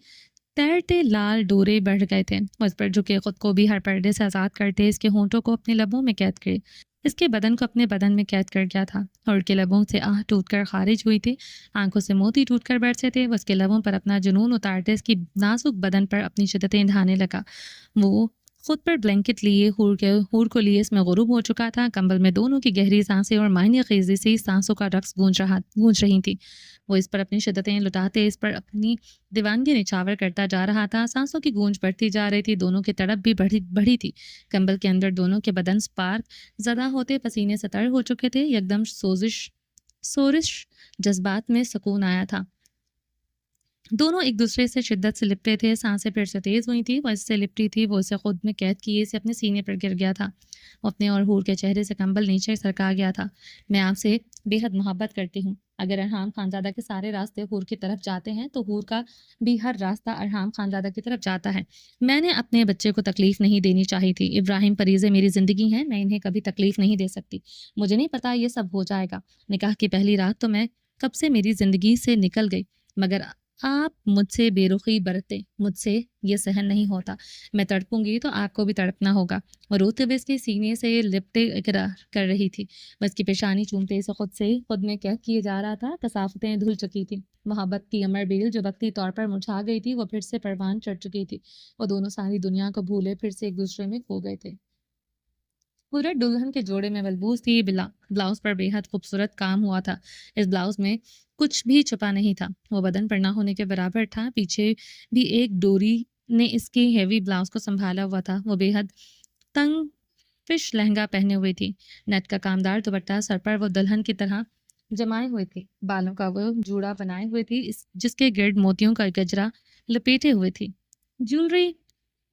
تیرتے لال ڈورے بڑھ گئے تھے۔ وہ اس پر جھکے خود کو بھی ہر پردے سے آزاد کرتے اس کے ہونٹوں کو اپنے لبوں میں قید کرے، اس کے بدن کو اپنے بدن میں قید کر گیا تھا، اور کے لبوں سے آہ ٹوٹ کر خارج ہوئی تھی، آنکھوں سے موتی ٹوٹ کر برسے تھے۔ وہ اس کے لبوں پر اپنا جنون اتارتے اس کی نازک بدن پر اپنی شدتیں ڈھانے لگا۔ وہ خود پر بلینکٹ لیے ہور کو لیے اس میں غروب ہو چکا تھا۔ کمبل میں دونوں کی گہری سانسیں اور معنی خیزی سے سانسوں کا رقص گونج رہی تھی۔ وہ اس پر اپنی شدتیں لٹاتے اس پر اپنی دیوانگی نچھاور کرتا جا رہا تھا۔ سانسوں کی گونج بڑھتی جا رہی تھی، دونوں کی تڑپ بھی بڑھی تھی۔ کمبل کے اندر دونوں کے بدن سپارک زدہ ہوتے پسینے سے تر ہو چکے تھے۔ یکدم سورش جذبات میں سکون آیا تھا۔ دونوں ایک دوسرے سے شدت سے لپٹے تھے، سانسیں پھر سے تیز ہوئی تھی۔ وہ اس سے لپٹی تھی، وہ اسے خود میں قید کیے اسے اپنے سینے پر گر گیا تھا۔ وہ اپنے اور حور کے چہرے سے کمبل نیچے سرکا گیا تھا۔ میں آپ سے بے حد محبت کرتی ہوں۔ اگر ارحام خانزادہ کے سارے راستے حور کی طرف جاتے ہیں تو حور کا بھی ہر راستہ ارحام خانزادہ کی طرف جاتا ہے۔ میں نے اپنے بچے کو تکلیف نہیں دینی چاہی تھی۔ ابراہیم پریزے میری زندگی ہیں، میں انہیں کبھی تکلیف نہیں دے سکتی۔ مجھے نہیں پتا یہ سب ہو جائے گا۔ نکاح کی پہلی رات تو میں کب سے میری زندگی سے نکل گئی، مگر آپ مجھ سے بے رخی برتے، مجھ سے یہ سہن نہیں ہوتا۔ میں تڑپوں گی تو آپ کو بھی تڑپنا ہوگا۔ اور روتے ہوئے اس کے سینے سے لپٹے اقرار کر رہی تھی۔ وہ اس کی پیشانی چومتے اسے خود میں قید کیے جا رہا تھا۔ کثافتیں دھل چکی تھی۔ محبت کی امر بیل جو وقتی طور پر مرجھا گئی تھی، وہ پھر سے پروان چڑھ چکی تھی۔ وہ دونوں ساری دنیا کو بھولے پھر سے ایک دوسرے میں کھو گئے تھے۔ پورٹ دلہن کے جوڑے میں ملبوس تھی۔ بلاؤز پر بے حد خوبصورت کام ہوا تھا۔ اس بلاؤز میں کچھ بھی چھپا نہیں تھا، وہ بدن پر نہ ہونے کے برابر تھا۔ پیچھے بھی ایک ڈوری نے اس کے ہیوی بلاؤز کو سنبھالا ہوا تھا۔ وہ بے حد تنگ فش لہنگا پہنے ہوئی تھی، نیٹ کا کامدار دوپٹہ سر پر وہ دلہن کی طرح جمائے ہوئے تھی، بالوں کا وہ جوڑا بنائے ہوئے تھی جس کے گرد موتیوں کا گجرا لپیٹے ہوئے تھی۔ جولری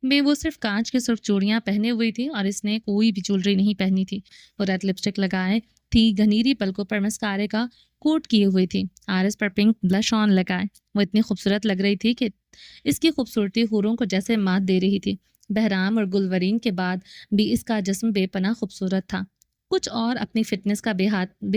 میں وہ صرف کانچ کی سرخ چوڑیاں پہنے ہوئی تھی، اور اس نے کوئی بھی جولری نہیں پہنی تھی۔ وہ ریڈ لپسٹک لگائے تھی، گھنیری پلکوں پر مسکارے کا کوٹ کیے ہوئی تھی، آرس پر پنک بلش آن لگائے وہ اتنی خوبصورت لگ رہی تھی کہ اس کی خوبصورتی حوروں کو جیسے مات دے رہی تھی۔ بہرام اور گلورین کے بعد بھی اس کا جسم بے پناہ خوبصورت تھا۔ کچھ اور اپنی فٹنس کا بے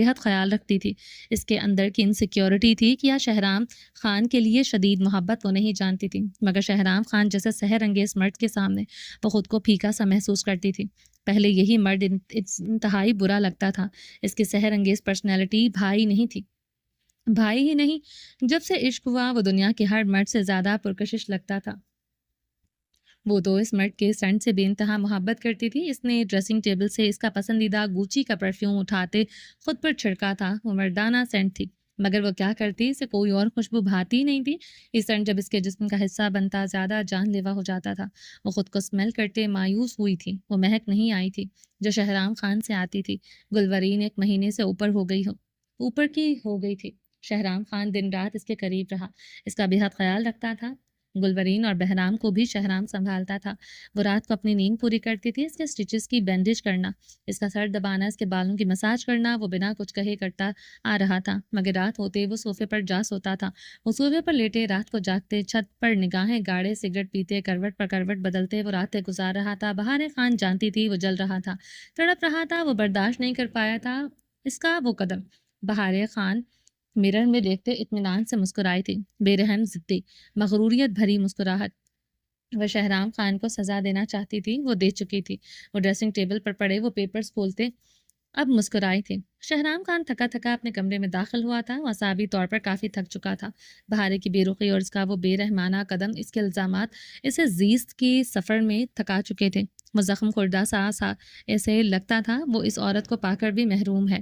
حد خیال رکھتی تھی۔ اس کے اندر کی انسیکیورٹی تھی کہ شہرام خان کے لیے شدید محبت وہ نہیں جانتی تھی، مگر شہرام خان جیسے سحر انگیز مرد کے سامنے وہ خود کو پھیکا سا محسوس کرتی تھی۔ پہلے یہی مرد انتہائی برا لگتا تھا۔ اس کی سحر انگیز پرسنالٹی بھائی ہی نہیں، جب سے عشق ہوا وہ دنیا کے ہر مرد سے زیادہ پرکشش لگتا تھا۔ وہ تو اس مرد کے سینٹ سے بے انتہا محبت کرتی تھی۔ اس نے ڈریسنگ ٹیبل سے اس کا پسندیدہ گوچی کا پرفیوم اٹھاتے خود پر چھڑکا تھا۔ وہ مردانہ سینٹ تھی، مگر وہ کیا کرتی، اسے کوئی اور خوشبو بھاتی نہیں تھی۔ یہ سینٹ جب اس کے جسم کا حصہ بنتا زیادہ جان لیوا ہو جاتا تھا۔ وہ خود کو اسمیل کرتے مایوس ہوئی تھی۔ وہ مہک نہیں آئی تھی جو شہرام خان سے آتی تھی۔ گلورین 1 مہینے سے اوپر ہو گئی ہو اوپر کی ہو گئی تھی۔ شہرام خان دن رات اس کے قریب رہا، اس کا بےحد خیال رکھتا تھا۔ گلورین اور بہرام کو بھی شہرام سنبھالتا تھا۔ وہ رات کو اپنی نیند پوری کرتی تھی، اس کے سٹچز کی بینڈیج کرنا، اس کا سر دبانا، اس کے بالوں کی مساج کرنا وہ بنا کچھ کہے کرتا آ رہا تھا، مگر رات ہوتے وہ صوفے پر جا سوتا تھا۔ وہ صوفے پر لیٹے رات کو جاگتے، چھت پر نگاہیں گاڑے، سگریٹ پیتے، کروٹ پر کروٹ بدلتے وہ راتیں گزار رہا تھا۔ بہار خان جانتی تھی وہ جل رہا تھا، تڑپ رہا تھا، وہ برداشت نہیں کر پایا تھا اس کا وہ قدم۔ بہار خان مرر میں دیکھتے اطمینان سے مسکرائی تھی، بے رحم ضدی مغروریت بھری مسکراہٹ۔ وہ شہرام خان کو سزا دینا چاہتی تھی، وہ دے چکی تھی۔ وہ ڈریسنگ ٹیبل پر پڑے وہ پیپرز کھولتے اب مسکرائی تھی۔ شہرام خان تھکا تھکا اپنے کمرے میں داخل ہوا تھا، وہ اعصابی طور پر کافی تھک چکا تھا۔ بہارے کی بے رخی اور اس کا وہ بے رحمانہ قدم، اس کے الزامات اسے زیست کی سفر میں تھکا چکے تھے۔ وہ زخم خوردہ سا ایسے لگتا تھا وہ اس عورت کو پا کر بھی محروم ہے۔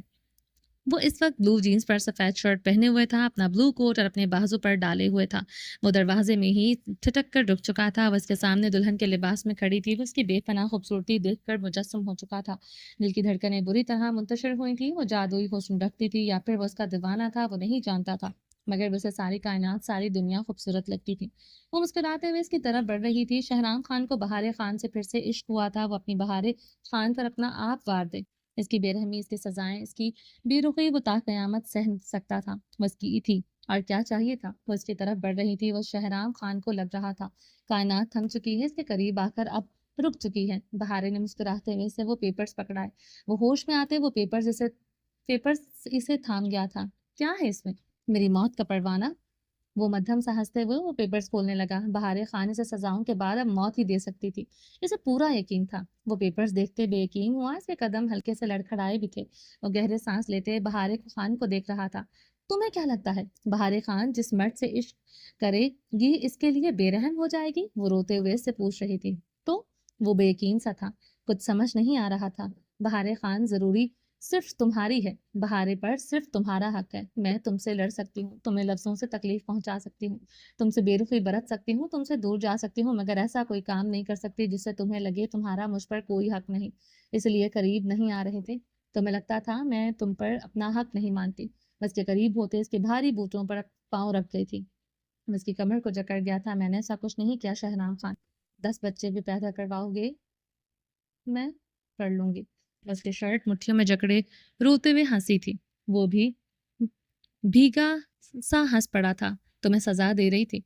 وہ اس وقت بلو جینز پر سفید شرٹ پہنے ہوئے تھا، اپنا بلو کوٹ اور اپنے بازو پر ڈالے ہوئے تھا۔ وہ دروازے میں ہی ٹھٹک کر رک چکا تھا۔ وہ اس کے سامنے دلہن کے لباس میں کھڑی تھی، وہ اس کی بے پناہ خوبصورتی دیکھ کر مجسم ہو چکا تھا۔ دل کی دھڑکنیں بری طرح منتشر ہوئی تھیں۔ وہ جادوئی حسن رکھتی تھی یا پھر وہ اس کا دیوانہ تھا، وہ نہیں جانتا تھا، مگر اسے ساری کائنات، ساری دنیا خوبصورت لگتی تھی۔ وہ مسکراتے ہوئے اس کی طرف بڑھ رہی تھی۔ شہرام خان کو بہار خان سے پھر سے عشق ہوا تھا، وہ اپنی بہار خان پر اپنا آپ وار دے۔ اس کی بے رحمی، اس کی سزائیں، اس کی بے رخی وہ تا قیامت سہ سکتا تھا، وہ اس کی تھی، اور کیا چاہیے تھا۔ وہ اس کی طرف بڑھ رہی تھی، وہ شہرام خان کو لگ رہا تھا کائنات تھم چکی ہے، اس کے قریب آ کر اب رک چکی ہے۔ بہارے نے مسکراتے ہوئے اسے وہ پیپرز پکڑائے۔ وہ ہوش میں آتے وہ پیپرز اسے تھام گیا تھا۔ کیا ہے اس میں؟ میری موت کا پروانہ؟ وہ مدھم سا ہنستے ہوئے وہ پیپرز کھولنے لگا۔ بہار خان سے سزاؤں کے بعد اب موت ہی دے سکتی تھی، اسے پورا یقین تھا۔ وہ پیپرز دیکھتے بے یقین ہوا، اس کے قدم ہلکے سے لڑکھڑائے بھی تھے۔ وہ گہرے سانس لیتے بہار خان کو دیکھ رہا تھا۔ تمہیں کیا لگتا ہے بہار خان جس مرد سے عشق کرے گی اس کے لیے بے رحم ہو جائے گی؟ وہ روتے ہوئے اس سے پوچھ رہی تھی۔ تو وہ بے یقین سا تھا، کچھ سمجھ نہیں آ رہا تھا۔ بہار خان ضروری صرف تمہاری ہے، بہارے پر صرف تمہارا حق ہے۔ میں تم سے لڑ سکتی ہوں، تمہیں لفظوں سے تکلیف پہنچا سکتی ہوں، تم سے بے رخی برت سکتی ہوں، تم سے دور جا سکتی ہوں، مگر ایسا کوئی کام نہیں کر سکتی جس سے تمہیں لگے تمہارا مجھ پر کوئی حق نہیں۔ اس لیے قریب نہیں آ رہے تھے۔ تمہیں لگتا تھا میں تم پر اپنا حق نہیں مانتی۔ بس کے قریب ہوتے اس کے بھاری بوٹوں پر پاؤں رکھ گئی تھی، اس کی کمر کو جکڑ گیا تھا۔ میں نے ایسا کچھ نہیں کیا شہرام خان، 10 بچے بھی پیدا کرواؤ گے میں کر لوں گی۔ بس کے شرٹ مٹھیوں میں جکڑے روتے ہوئے ہنسی تھی، وہ بھی بھیگا سا ہنس پڑا تھا۔ تمہیں سزا دے رہی تھی،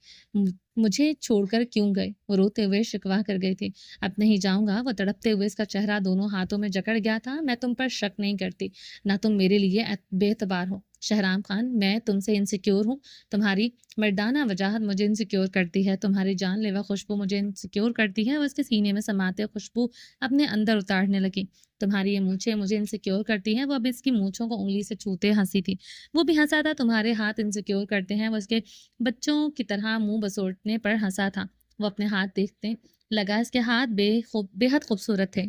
مجھے چھوڑ کر کیوں گئے؟ وہ روتے ہوئے شکوا کر گئی تھی۔ اب نہیں جاؤں گا۔ وہ تڑپتے ہوئے اس کا چہرہ دونوں ہاتھوں میں جکڑ گیا تھا۔ میں تم پر شک نہیں کرتی، نہ تم میرے لیے بے اعتبار ہو شہرام خان، میں تم سے انسیکیور ہوں۔ تمہاری مردانہ وجاہت مجھے انسیکیور کرتی ہے، تمہاری جان لیوا خوشبو مجھے انسیکیور کرتی ہے۔ وہ اس کے سینے میں سماتے خوشبو اپنے اندر اتارنے لگی۔ تمہاری یہ مونچھیں مجھے انسیکیور کرتی ہیں۔ وہ اب اس کی مونچھوں کو انگلی سے چھوتے ہنسی تھی۔ وہ بھی ہنسا تھا۔ تمہارے ہاتھ انسیکیور کرتے ہیں۔ وہ اس کے بچوں کی طرح منہ بسوٹنے پر ہنسا تھا۔ وہ اپنے ہاتھ دیکھتے لگا، اس کے ہاتھ بے حد خوبصورت تھے۔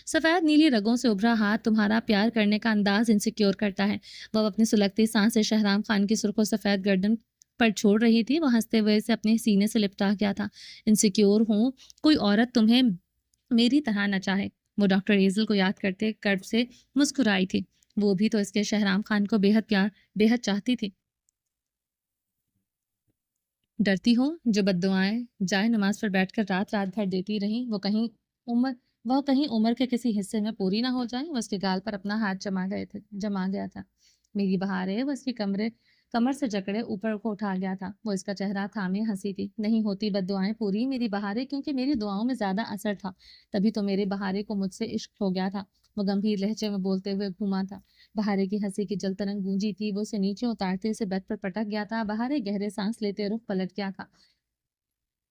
سفید نیلی رگوں سے ابھرا ہاتھ تمہارا پیار کرنے کا انداز انسیکیور کرتا ہے۔ وہ اپنی سلگتی سانس سے شہرام خان کی سرخ و سفید گردن پر چھوڑ رہی تھی۔ وہ ہنستے ہوئے اسے اپنے سینے سے لپٹا گیا تھا۔ انسیکیور ہوں کوئی عورت تمہیں میری طرح نہ چاہے۔ وہ ڈاکٹر ایزل کو یاد کرتے کرب سے مسکرائی تھی۔ وہ بھی تو اس کے شہرام خان کو بے حد پیار، بے حد چاہتی تھی۔ ڈرتی ہو جو بد دعائیں جائے نماز پر بیٹھ کر رات رات بھر دیتی رہیں، وہ کہیں عمر کے کسی حصے میں پوری نہ ہو جائیں۔ وہ اس کے گال پر اپنا ہاتھ جما گیا تھا۔ میری بہار ہے، وہ اس کی کمر سے جکڑے اوپر کو اٹھا گیا تھا۔ وہ اس کا چہرہ تھامے ہنسی تھی۔ نہیں ہوتی بد دعائیں پوری میری بہارے، کیونکہ میری دعاؤں میں زیادہ اثر تھا، تبھی تو میرے بہارے کو مجھ سے عشق ہو گیا تھا۔ وہ گمبھیر لہجے میں بولتے ہوئے گھوما تھا۔ بہارے کی ہنسی کی جل ترنگ گونجی تھی۔ وہ اسے نیچے اتارتے اسے بیڈ پر پٹک گیا تھا۔ بہارے گہرے سانس لیتے رخ پلٹ گیا تھا۔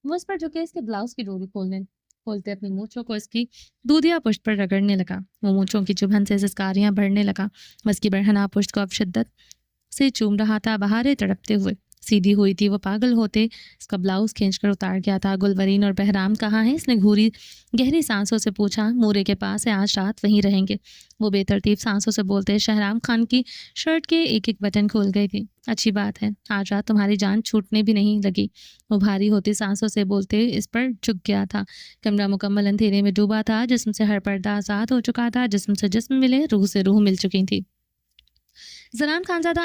وہ اس پر جھکے اس کے بلاؤز کی ڈوری کھولتے اپنی مونچھوں کو اس کی دودھیا پشت پر رگڑنے لگا۔ وہ مونچھوں کی چبھن سے سسکاریاں بھرنے لگا۔ بس کی برہنہ پشت کو اب شدت سے چوم رہا تھا۔ بہارے تڑپتے ہوئے سیدھی ہوئی تھی، وہ پاگل ہوتے اس کا بلاؤز کھینچ کر اتار گیا تھا۔ گلورین اور بہرام کہاں ہیں؟ اس نے گہری سانسوں سے پوچھا۔ مورے کے پاس ہے، آج رات وہیں رہیں گے۔ وہ بے ترتیب سانسوں سے بولتے شہرام خان کی شرٹ کے ایک ایک بٹن کھول گئی تھی۔ اچھی بات ہے، آج رات تمہاری جان چھوٹنے بھی نہیں لگی۔ وہ بھاری ہوتی سانسوں سے بولتے اس پر جھک گیا تھا۔ کمرہ مکمل اندھیرے میں ڈوبا تھا، جسم سے ہر پردہ آزاد ہو چکا تھا، جسم سے جسم ملے، روح سے روح مل چکی تھی۔ زران خانزادہ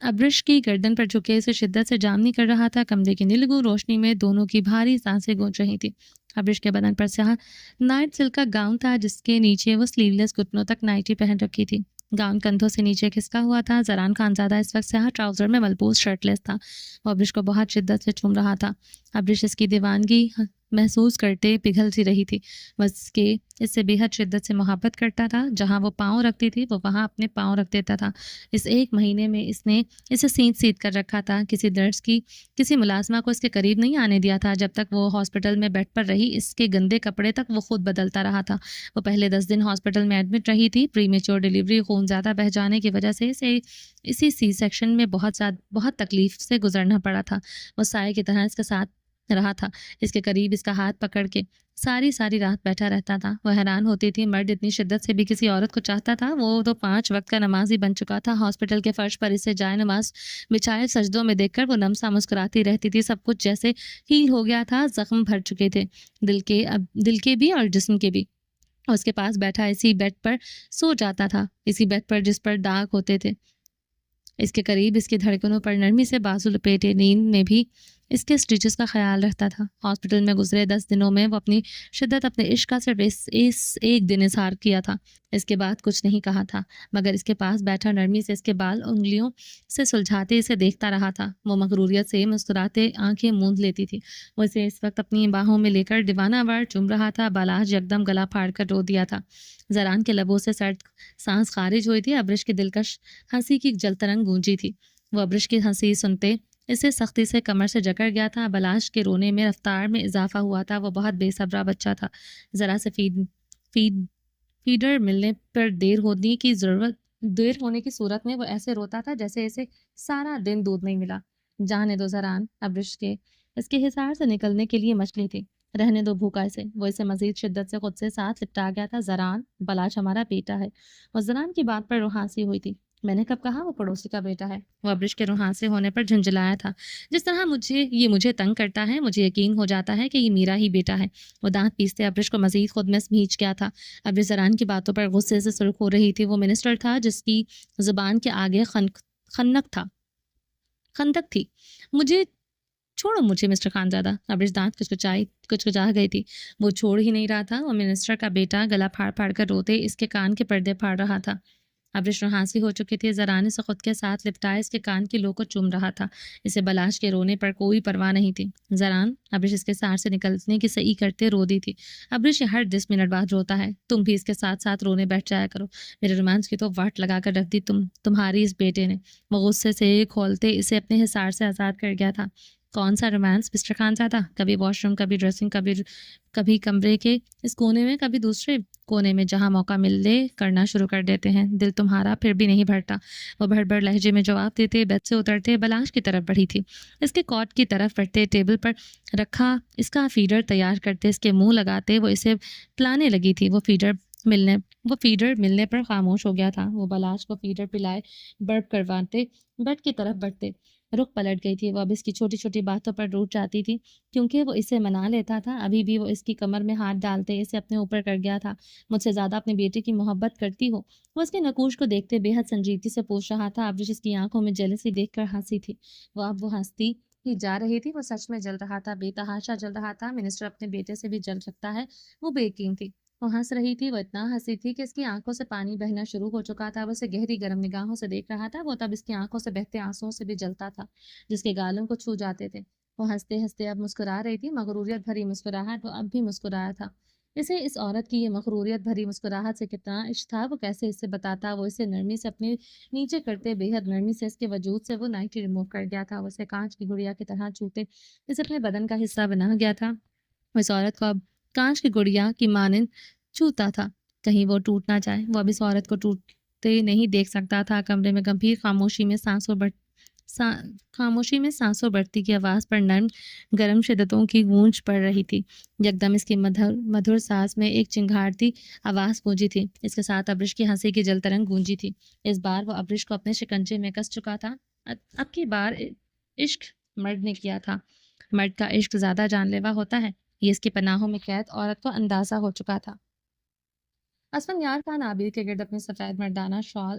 ابرش کی گردن پر جھکے اسے شدت سے جامنی کر رہا تھا. کمرے کی نیلگوں روشنی میں دونوں کی بھاری سانسیں گونج رہی تھی. ابرش کے بدن پر سیاہ نائٹ سلک کا گاؤن تھا جس کے نیچے وہ سلیو لیس گھٹنوں تک نائٹی پہن رکھی تھی. گاؤن کندھوں سے نیچے کھسکا ہوا تھا. زران خانزادہ اس وقت سیاہ ٹراؤزر میں ملبوس شرٹ لیس تھا. وہ ابرش کو بہت شدت سے چوم رہا تھا. ابرش اس کی دیوانگی محسوس کرتے پگھل سی رہی تھی. وہ اس سے بے حد شدت سے محبت کرتا تھا. جہاں وہ پاؤں رکھتی تھی وہ وہاں اپنے پاؤں رکھ دیتا تھا. اس 1 مہینے میں اس نے اسے سینت سیدھ کر رکھا تھا. کسی درس کی کسی ملازمہ کو اس کے قریب نہیں آنے دیا تھا. جب تک وہ ہاسپٹل میں بیڈ پر رہی اس کے گندے کپڑے تک وہ خود بدلتا رہا تھا. وہ پہلے 10 دن ہاسپٹل میں ایڈمٹ رہی تھی. پری میچور ڈیلیوری خون زیادہ بہہ جانے کی وجہ سے اسی سی سیکشن میں بہت تکلیف سے گزرنا پڑا تھا. وہ سائے کی طرح اس کے ساتھ رہا تھا. اس کے قریب اس کا ہاتھ پکڑ کے ساری رات بیٹھا رہتا تھا. وہ حیران ہوتی تھی مرد اتنی شدت سے بھی کسی عورت کو چاہتا تھا. وہ تو 5 وقت کا نمازی بن چکا تھا. ہاسپٹل کے فرش پر اسے جائے نماز بچھائے سجدوں میں دیکھ کر وہ نم سا مسکراتی رہتی تھی. سب کچھ جیسے ہیل ہو گیا تھا. زخم بھر چکے تھے دل کے بھی اور جسم کے بھی. اس کے پاس بیٹھا اسی بیڈ پر سو جاتا تھا. اسی بیڈ پر جس پر داغ ہوتے تھے. اس کے قریب اس کی دھڑکنوں پر نرمی سے بازو لپیٹے نیند میں بھی اس کے سٹیچز کا خیال رکھتا تھا. ہاسپٹل میں گزرے 10 دنوں میں وہ اپنی شدت اپنے عشق کا صرف اس ایک دن اظہار کیا تھا. اس کے بعد کچھ نہیں کہا تھا مگر اس کے پاس بیٹھا نرمی سے اس کے بال انگلیوں سے سلجھاتے اسے دیکھتا رہا تھا. وہ مغروریت سے مسکراتے آنکھیں موند لیتی تھی. وہ اسے اس وقت اپنی باہوں میں لے کر دیوانہ وار چوم رہا تھا. بالاج یکدم گلا پھاڑ کر رو دیا تھا. زران کے لبوں سے سرد سانس خارج ہوئی تھی. ابرش کی دلکش ہنسی کی جلترنگ گونجی تھی. وہ ابرش کی ہنسی سنتے اسے سختی سے کمر سے جکڑ گیا تھا. بلاش کے رونے میں رفتار میں اضافہ ہوا تھا. وہ بہت بے صبرا بچہ تھا. ذرا سے فیڈر ملنے پر دیر ہونے کی صورت میں وہ ایسے روتا تھا جیسے اسے سارا دن دودھ نہیں ملا. جانے دو زران. ابرش کے اس کے حصار سے نکلنے کے لیے مچلی تھی. رہنے دو بھوکا اسے. وہ اسے مزید شدت سے خود سے ساتھ لپٹا گیا تھا. زران بلاش ہمارا بیٹا ہے. وہ زران کی بات پر روحانسی ہوئی تھی. میں نے کب کہا وہ پڑوسی کا بیٹا ہے. وہ ابرش کے روحانسے ہونے پر جھنجھلایا تھا. جس طرح مجھے تنگ کرتا ہے مجھے یقین ہو جاتا ہے کہ یہ میرا ہی بیٹا ہے. وہ دانت پیستے ابرش کو مزید خود میں بھیج گیا تھا. ابرش زران کی باتوں پر غصے سے سرخ ہو رہی تھی. وہ منسٹر تھا جس کی زبان کے آگے خندق تھی. چھوڑو مجھے مسٹر خانزادہ. ابرش دانت کچکچا گئی تھی. وہ چھوڑ ہی نہیں رہا تھا. وہ منسٹر کا بیٹا گلا پھاڑ پھاڑ کر روتے اس کے کان کے پردے پھاڑ رہا تھا. ابرش روحانسی ہو چکی تھی. زران سے خود کے ساتھ لپٹائے اس کے کان کی لو کو چوم رہا تھا. اسے بلاش کے رونے پر کوئی پرواہ نہیں تھی. زران ابرش اس کے ساتھ سے نکلنے کی صحیح کرتے رو دی تھی. ابرش ہر 10 منٹ بعد روتا ہے. تم بھی اس کے ساتھ ساتھ رونے بیٹھ جایا کرو. میرے رومانس کی تو واٹ لگا کر رکھ دی تمہاری اس بیٹے نے. وہ غصے سے کھولتے اسے اپنے حصار سے آزاد کر گیا تھا. کون سا رومانس مسٹر خانزادہ. کبھی واش روم کبھی ڈریسنگ کبھی کمرے کے اس کونے میں کبھی دوسرے کونے میں جہاں موقع ملے کرنا شروع کر دیتے ہیں. دل تمہارا پھر بھی نہیں بھرتا. وہ بھڑ لہجے میں جواب دیتے بیڈ سے اترتے بلاش کی طرف بڑھی تھی. اس کے کوٹ کی طرف بڑھتے ٹیبل پر رکھا اس کا فیڈر تیار کرتے اس کے منہ لگاتے وہ اسے پلانے لگی تھی. وہ فیڈر ملنے پر خاموش ہو گیا تھا. وہ بلاش کو فیڈر پلائے برپ کرواتے بیڈ کی طرف بڑھتے. رخ پلٹ گئی تھی. وہ اب اس کی چھوٹی چھوٹی باتوں پر روٹ جاتی تھی کیونکہ وہ اسے منا لیتا تھا. ابھی بھی وہ اس کی کمر میں ہاتھ ڈالتے اسے اپنے اوپر کر گیا تھا. مجھ سے زیادہ اپنے بیٹے کی محبت کرتی ہو. وہ اس کے نقوش کو دیکھتے بے حد سنجیدگی سے پوچھ رہا تھا. ابرش اس کی آنکھوں میں جیلسی دیکھ کر ہنسی تھی. وہ ہنستی ہی جا رہی تھی. وہ سچ میں جل رہا تھا. بے تحاشا جل رہا تھا. منسٹر اپنے بیٹے سے بھی جل سکتا ہے. وہ بے یقین تھی. وہ ہنس رہی تھی. وہ اتنا ہنسی تھی کہ اس کی آنکھوں سے پانی بہنا شروع ہو چکا تھا. وہ اسے گہری گرم نگاہوں سے دیکھ رہا تھا. وہ تب اس کی آنکھوں سے بہتے آنسوؤں سے بھی جلتا تھا جس کے گالوں کو چھو جاتے تھے. وہ ہنستے ہنستے اب مسکرا رہی تھی. مغروریت بھری مسکراہٹ. وہ اب بھی مسکرایا تھا. اسے اس عورت کی یہ مغروریت بھری مسکراہٹ سے کتنا عشق تھا وہ کیسے اس سے بتاتا. وہ اسے نرمی سے اپنے نیچے کرتے بے حد نرمی سے اس کے وجود سے وہ نائٹی ریموو کر گیا تھا. وہ اسے کانچ کی گڑیا کی طرح چھوتے اسے اپنے بدن کا حصہ بنا گیا تھا. وہ اس عورت کو اب کانچ کی گڑیا کی مانند چھوتا تھا کہیں وہ ٹوٹ نہ جائے. وہ اب اس عورت کو ٹوٹتے نہیں دیکھ سکتا تھا. کمرے میں گمبھیر خاموشی میں سانسوں بڑھتی کی آواز پر نرم گرم شدتوں کی گونج پڑ رہی تھی. یکدم اس کی مدھر سانس میں ایک چنگھاڑتی آواز گونجی تھی. اس کے ساتھ ابرش کی ہنسی کی جلترنگ گونجی تھی. اس بار وہ ابرش کو اپنے شکنجے میں کس چکا تھا. اب کی بار عشق مرد نے کیا تھا. مرد کا عشق زیادہ جان لیوا ہوتا ہے. یہ اس کی پناہوں میں قید عورت کو اندازہ ہو چکا تھا. اسفن یار خان عابر کے گرد اپنے سفید مردانہ شال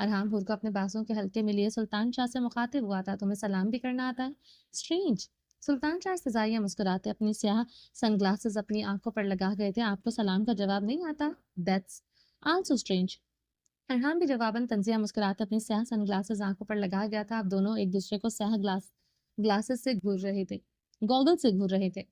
ارحام حور کو اپنے بازوں کے حلقے میں لیے سلطان شاہ سے مخاطب ہوا تھا، تمہیں سلام بھی کرنا آتا ہے؟ اسٹرینج! سلطان شاہ استزائیہ مسکراتے اپنی سیاہ سن گلاسز اپنی آنکھوں پر لگا گئے تھے، آپ کو سلام کا جواب نہیں آتا؟ That's also strange! ارحام بھی جواباً طنزیہ مسکراتے اپنی سیاہ سن گلاسز آنکھوں پر لگا گیا تھا، اب دونوں ایک دوسرے کو سیاہ گلاسز سے گھور رہے تھے، گوگل سے گھور رہے تھے۔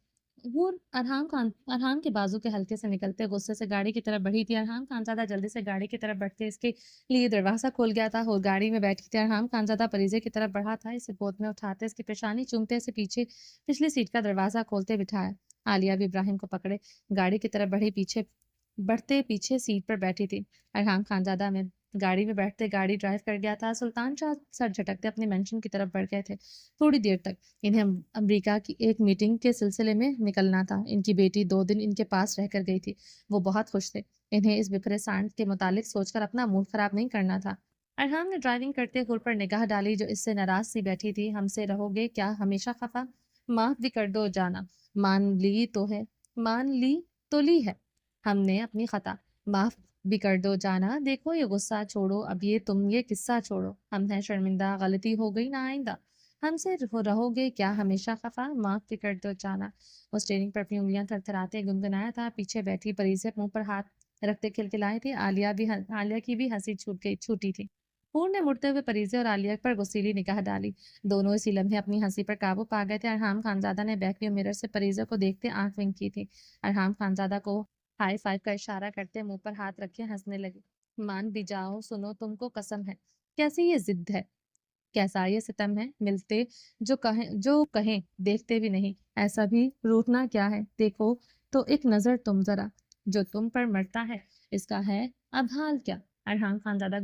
حور ارحام کے بازو کے حلقے سے نکلتے غصے سے گاڑی کی طرف بڑھی تھی۔ ارحام خانزادہ جلدی سے گاڑی کی طرف بڑھتے اس کے لیے دروازہ کھول گیا تھا اور گاڑی میں بیٹھی تھی۔ ارحام خانزادہ پریزے کی طرف بڑھا تھا، اسے گود میں اٹھاتے اس کی پیشانی چومتے اسے پچھلی سیٹ کا دروازہ کھولتے بٹھایا۔ عالیہ بھی ابراہیم کو پکڑے گاڑی کی طرف بڑھتے پیچھے سیٹ پر بیٹھی تھی۔ ارحام خانزادہ میں گاڑی میں بیٹھتے گاڑی ڈرائیو کر گیا تھا۔ سلطان شاہ سر جھٹکتے اپنے مینشن کی طرف بڑھ گئے تھے۔ تھوڑی دیر تک انہیں امریکہ کی ایک میٹنگ کے سلسلے میں نکلنا تھا۔ ان کی بیٹی 2 دن ان کے پاس رہ کر گئی تھی، وہ بہت خوش تھے۔ انہیں اس بکھرے سانڈ کے متعلق سوچ کر اپنا موڈ خراب نہیں کرنا تھا۔ ارحام نے ڈرائیونگ کرتے حور پر نگاہ ڈالی جو اس سے ناراض سی بیٹھی تھی۔ ہم سے رہو گے کیا ہمیشہ خفا؟ معاف بھی کر دو جانا، مان لی تو لی ہے ہم نے اپنی خطا، معاف بھی کر دو جانا، دیکھو یہ غصہ چھوڑو، اب تم یہ قصہ چھوڑو، ہم ہیں شرمندہ، غلطی ہو گئی، نہ آئندہ ہم سے رہو گے کیا ہمیشہ خفا، معاف بھی کر دو جانا۔ وہ اسٹیئرنگ پر اپنی انگلیاں تھرتھراتے گنگنایا تھا، پیچھے بیٹھی پریزے منہ پر ہاتھ رکھتے کھلکھلائے تھی۔ عالیہ کی بھی ہنسی چھوٹی تھی۔ حور نے مڑتے ہوئے پریزے اور عالیہ پر غصیلی نگاہ ڈالی، دونوں اسی لمحے اپنی ہنسی پر قابو پا گئے تھے۔ ارحام خانزادہ نے بیک ویو مرر سے پریزے کو دیکھتے آنکھ ونک کی تھی۔ ارحام خانزادہ کو ہائی فائیو کا اشارہ کرتے منہ پر ہاتھ رکھے ہنسنے لگے۔ مان بھی جاؤ، سنو تم کو قسم ہے، کیسی یہ ضد ہے، کیسا یہ ستم ہے، ملتے جو کہیں دیکھتے بھی نہیں، ایسا بھی روٹنا کیا ہے، دیکھو تو ایک نظر تم ذرا، جو تم پر مرتا ہے اس کا ہے اب حال کیا۔ ارحام خانزادہ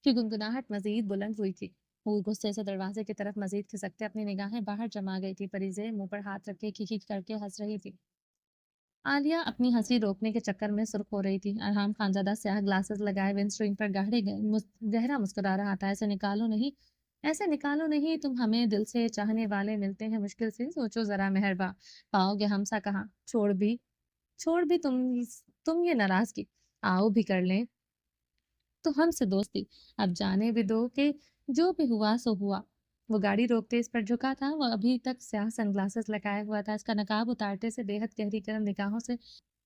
گنگناہٹ مزید بلند ہوئی تھی۔ حور غصے سے دروازے کی طرف مزید کھسکتے اپنی نگاہیں باہر جما گئی تھی۔ پریزے منہ پر ہاتھ رکھے کھچ کر کے ہنس رہی تھی۔ عالیہ اپنی ہنسی روکنے کے چکر میں سرخ ہو رہی تھی۔ ارحام خانزادہ سیاہ گلاسز لگائے ونڈسکرین پر گہرا مسکرا رہا تھا۔ ایسے نکالو نہیں، تم ہمیں دل سے چاہنے والے ملتے ہیں مشکل سے، سوچو ذرا مہرباں، پاؤ گے ہم سا کہاں، چھوڑ بھی تم یہ ناراضگی، آؤ بھی کر لیں تو ہم سے دوستی، اب جانے بھی دو کہ جو بھی ہوا سو ہوا۔ وہ گاڑی روکتے اس پر جھکا تھا، وہ ابھی تک سیاہ سن گلاسز لگائے ہوا تھا، اس کا نقاب اتارتے سے بے حد گہری گرم نگاہوں سے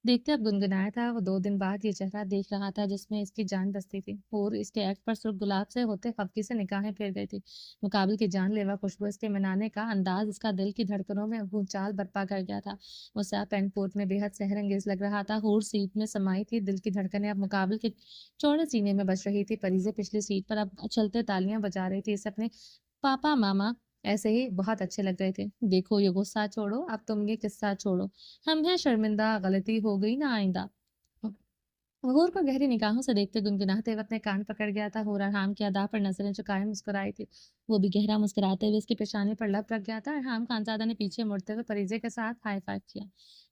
دیکھتے اب گنگنایا تھا۔ وہ 2 دن بعد یہ چہرہ دیکھ رہا تھا جس میں اس کی جان بستی تھی۔ اور اس کے ایکٹ پر سرخ گلاب سے ہوتے خفگی سے نگاہیں پھیر گئی تھی۔ مقابل کی جان لیوا خوشبو، اس کے منانے کا انداز اس کا دل کی دھڑکنوں میں بھونچال برپا کر گیا تھا۔ وہ سیاہ پینٹ کوٹ میں بے حد سحر انگیز لگ رہا تھا۔ حور سیٹ میں سمائی تھی، دل کی دھڑکنیں اب مقابل کے چوڑے سینے میں بج رہی تھی۔ پریزے پچھلی سیٹ پر اب چلتے تالیاں بجا رہی تھی، اسے اپنے پاپا ماما ایسے ہی بہت اچھے لگ رہے تھے۔ دیکھو یہ غصہ چھوڑو، اب تم یہ قصہ چھوڑو، ہم ہیں شرمندہ، غلطی ہو گئی، نہ آئندہ۔ حور کو گہری نگاہوں سے دیکھتے گنگناتے ہوئے اپنے کان پکڑ گیا تھا۔ حور ارحام کی ادا پر نظریں چکائے مسکرائی تھی، وہ بھی گہرا مسکراتے ہوئے اس کی پیشانی پر لب رکھ گیا تھا۔ ارحام خانزادہ نے پیچھے مڑتے ہوئے پریزے کے ساتھ ہائی فائیو کیا،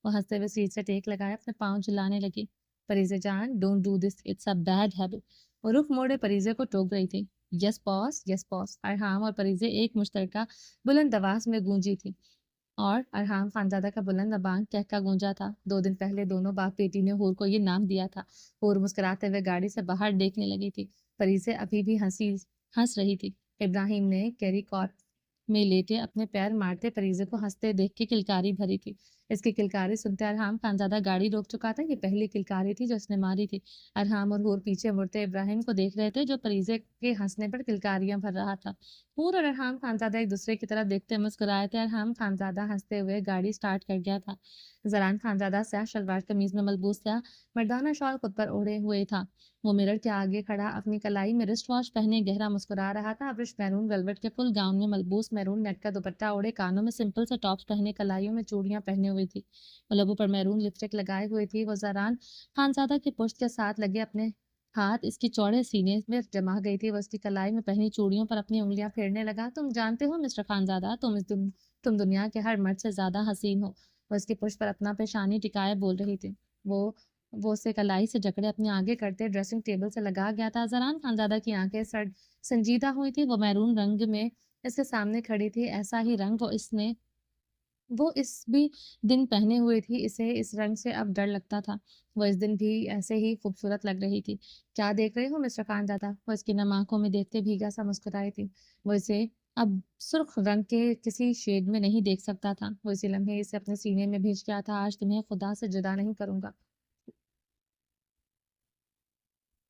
وہ ہنستے ہوئے سیٹ سے ٹیک لگائے اپنے پاؤں جلانے لگی۔ پریزے جان، don't do this, it's a bad habit. وہ رخ موڑے پریزے کو ٹوک رہی تھی۔ یس باس، یس باس، ارحام اور پریزے ایک مشترکہ بلند آواز میں گونجی تھی، اور ارحام خانزادہ کا بلند ابانگ کہکا گونجا تھا۔ 2 دن پہلے دونوں باپ بیٹی نے حور کو یہ نام دیا تھا۔ حور مسکراتے ہوئے گاڑی سے باہر دیکھنے لگی تھی، پریزے ابھی بھی ہنس رہی تھی۔ ابراہیم نے کیری کاٹ میں لیٹے اپنے پیر مارتے پریزے کو ہنستے دیکھ کے کلکاری بھری تھی۔ اس کی کلکاری سنتے ارحام خانزادہ گاڑی روک چکا تھا، یہ پہلی کلکاری تھی جو اس نے ماری تھی۔ ارحام اور حور پیچھے مڑتے ابراہیم کو دیکھ رہے تھے جو پریزے کے ہنسنے پر کلکاریاں بھر رہا تھا۔ حور اور ارحام خانزادہ ایک دوسرے کی طرف دیکھتے مسکرائے تھے۔ ارحام خانزادہ ہنستے ہوئے گاڑی سٹارٹ کر گیا تھا۔ زران خانزادہ سیاہ شلوار قمیض میں ملبوس سیاہ مردانہ شال خود پر اوڑھے ہوئے تھا۔ وہ مرر کے آگے کھڑا اپنی کلائی میں رسٹ واچ پہنے گہرا مسکرا رہا تھا۔ ابرش میرون ویلوٹ کے فل گاؤن میں ملبوس، میرون نیٹ کا دوپٹہ اوڑھے، کانوں میں سمپل سے ٹاپس پہنے، کلائیوں میں چوڑیاں پہنے ہوئی تھی، وہ لبوں پر میرون لپسٹک لگائے ہوئے تھی۔ وہ زران خانزادہ کی پشت کے ساتھ لگے اپنے ہاتھ اس کی چوڑے سینے میں جما گئی تھی۔ وہ اس کی کلائی میں پہنی چوڑیوں پر اپنی انگلیاں پھیرنے لگا۔ تم جانتے ہو مسٹر خانزادہ، تم دنیا کے ہر مرد سے زیادہ حسین ہو۔ وہ اس کی پشت پر اپنا پیشانی ٹکائے بول رہی تھی۔ وہ اسے کلائی سے جکڑے اپنے آگے کرتے ڈریسنگ ٹیبل سے لگا گیا تھا۔ زران خانزادہ کی آنکھیں سنجیدہ ہوئی تھی، وہ میرون رنگ میں اس کے سامنے کھڑی تھی، ایسا ہی رنگ وہ اس نے وہ اس بھی دن پہنے ہوئے تھی، اسے اس رنگ سے اب ڈر لگتا تھا۔ وہ اس دن بھی ایسے ہی خوبصورت لگ رہی تھی۔ کیا دیکھ رہے ہو مسٹر خان زادہ؟ وہ اس کی نم آنکھوں میں دیکھتے بھیگا سا مسکرائی تھی۔ وہ اسے اب سرخ رنگ کے کسی شیڈ میں نہیں دیکھ سکتا تھا۔ وہ اسی لمحے اسے اپنے سینے میں بھیج گیا تھا، آج تمہیں خدا سے جدا نہیں کروں گا،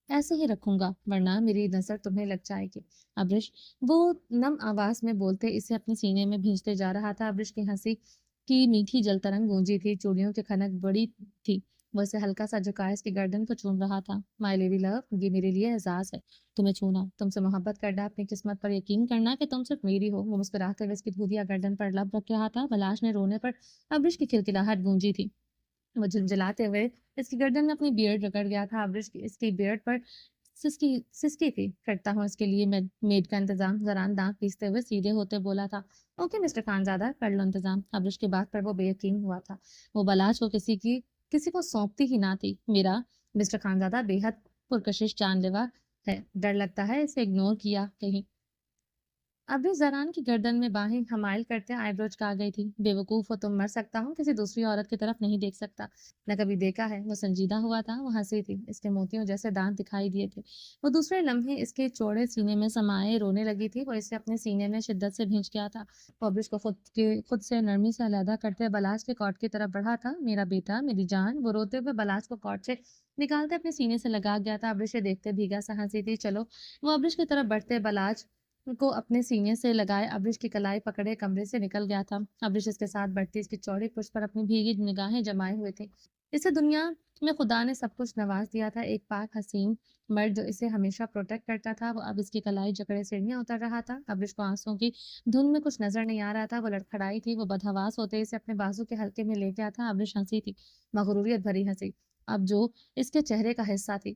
ایسے ہی رکھوں گا ورنہ میری نظر تمہیں لگ جائے گی۔ ابرش وہ نم آواز میں بولتے اسے اپنے سینے میں بھیجتے جا رہا تھا۔ ابرش کی ہنسی کی میٹھی جل ترنگ گونجی تھی، چوڑیوں کی کھنک بڑی تھی۔ وہ اسے ہلکا سا جھکائے اس کی گردن کو چوم رہا تھا۔ مائی لیڈی لو، یہ میرے لیے اعزاز ہے تمہیں چھونا، تم سے محبت کرنا، اپنی قسمت پر یقین کرنا کہ تم صرف میری ہو۔ وہ مسکراتے ہوئے اس کی دھودیا گردن پر لب رکھ رہا تھا۔ بلاش نے رونے پر ابرش کی کھلکھلاہٹ گونجی تھی۔ وہ جھنجھلاتے ہوئے اس کی گردن میں اپنی بیئرڈ رگڑ گیا تھا۔ ابرش اس کی بیئرڈ پر سسکی تھی۔ کرتا ہوں اس کے لیے میں میڈ کا انتظام، زران دانت پیستے ہوئے سیدھے ہوتے بولا تھا۔ اوکے مسٹر خانزادہ، کر لو انتظام۔ ابرش کی بات پر وہ بے یقین ہوا تھا۔ وہ بلاش کو کسی کو سونپتی ہی نہ تھی۔ میرا مسٹر خانزادہ بے حد پرکشش جان لیوا ہے، ڈر لگتا ہے اسے اگنور کیا کہیں۔ ابھی زران کی گردن میں باہیں حمائل کرتے آئی برو چکا گئی تھی۔ بے وقوف ہو تم، مر سکتا ہوں، کسی دوسری عورت کی طرف نہیں دیکھ سکتا، نہ کبھی دیکھا ہے۔ وہ سنجیدہ ہوا تھا، وہ ہنسی تھی، اس کے موتیوں جیسے دانت دکھائی دیے تھے۔ وہ دوسرے لمحے اس کے چوڑے سینے میں سمائے رونے لگی تھی۔ وہ اسے اپنے سینے میں شدت سے بھینچ گیا تھا۔ وہ ابرش کو خود سے نرمی سے علیحدہ کرتے بلاش کے کاٹ کی طرف بڑھا تھا۔ میرا بیٹا، میری جان۔ وہ روتے ہوئے بلاش کو کاٹ سے نکالتے اپنے سینے سے لگا گیا تھا۔ ابرش دیکھتے بھیگا سا ہنسی تھی۔ چلو۔ وہ ابرش کی طرف بڑھتے بلاش کو اپنے سینے سے لگائے ابرش کی کلائی پکڑے کمرے سے نکل گیا تھا۔ ابرش اس کے ساتھ بڑھتی اس کی چوڑی پشت پر اپنی بھیگی نگاہیں جمائے ہوئے تھی۔ اسے دنیا میں خدا نے سب کچھ نواز دیا تھا، ایک پاک حسین مرد جو اسے ہمیشہ پروٹیکٹ کرتا تھا۔ وہ اب اس کی کلائی جکڑے سیڑھیاں اتر رہا تھا۔ ابرش کو آنسوں کی دھن میں کچھ نظر نہیں آ رہا تھا۔ وہ لڑکھڑائی تھی، وہ بدحواس ہوتے اسے اپنے بازو کے حلقے میں لے گیا تھا۔ ابرش ہنسی تھی، مغروریت بھری ہنسی، اب جو اس کے چہرے کا حصہ تھی،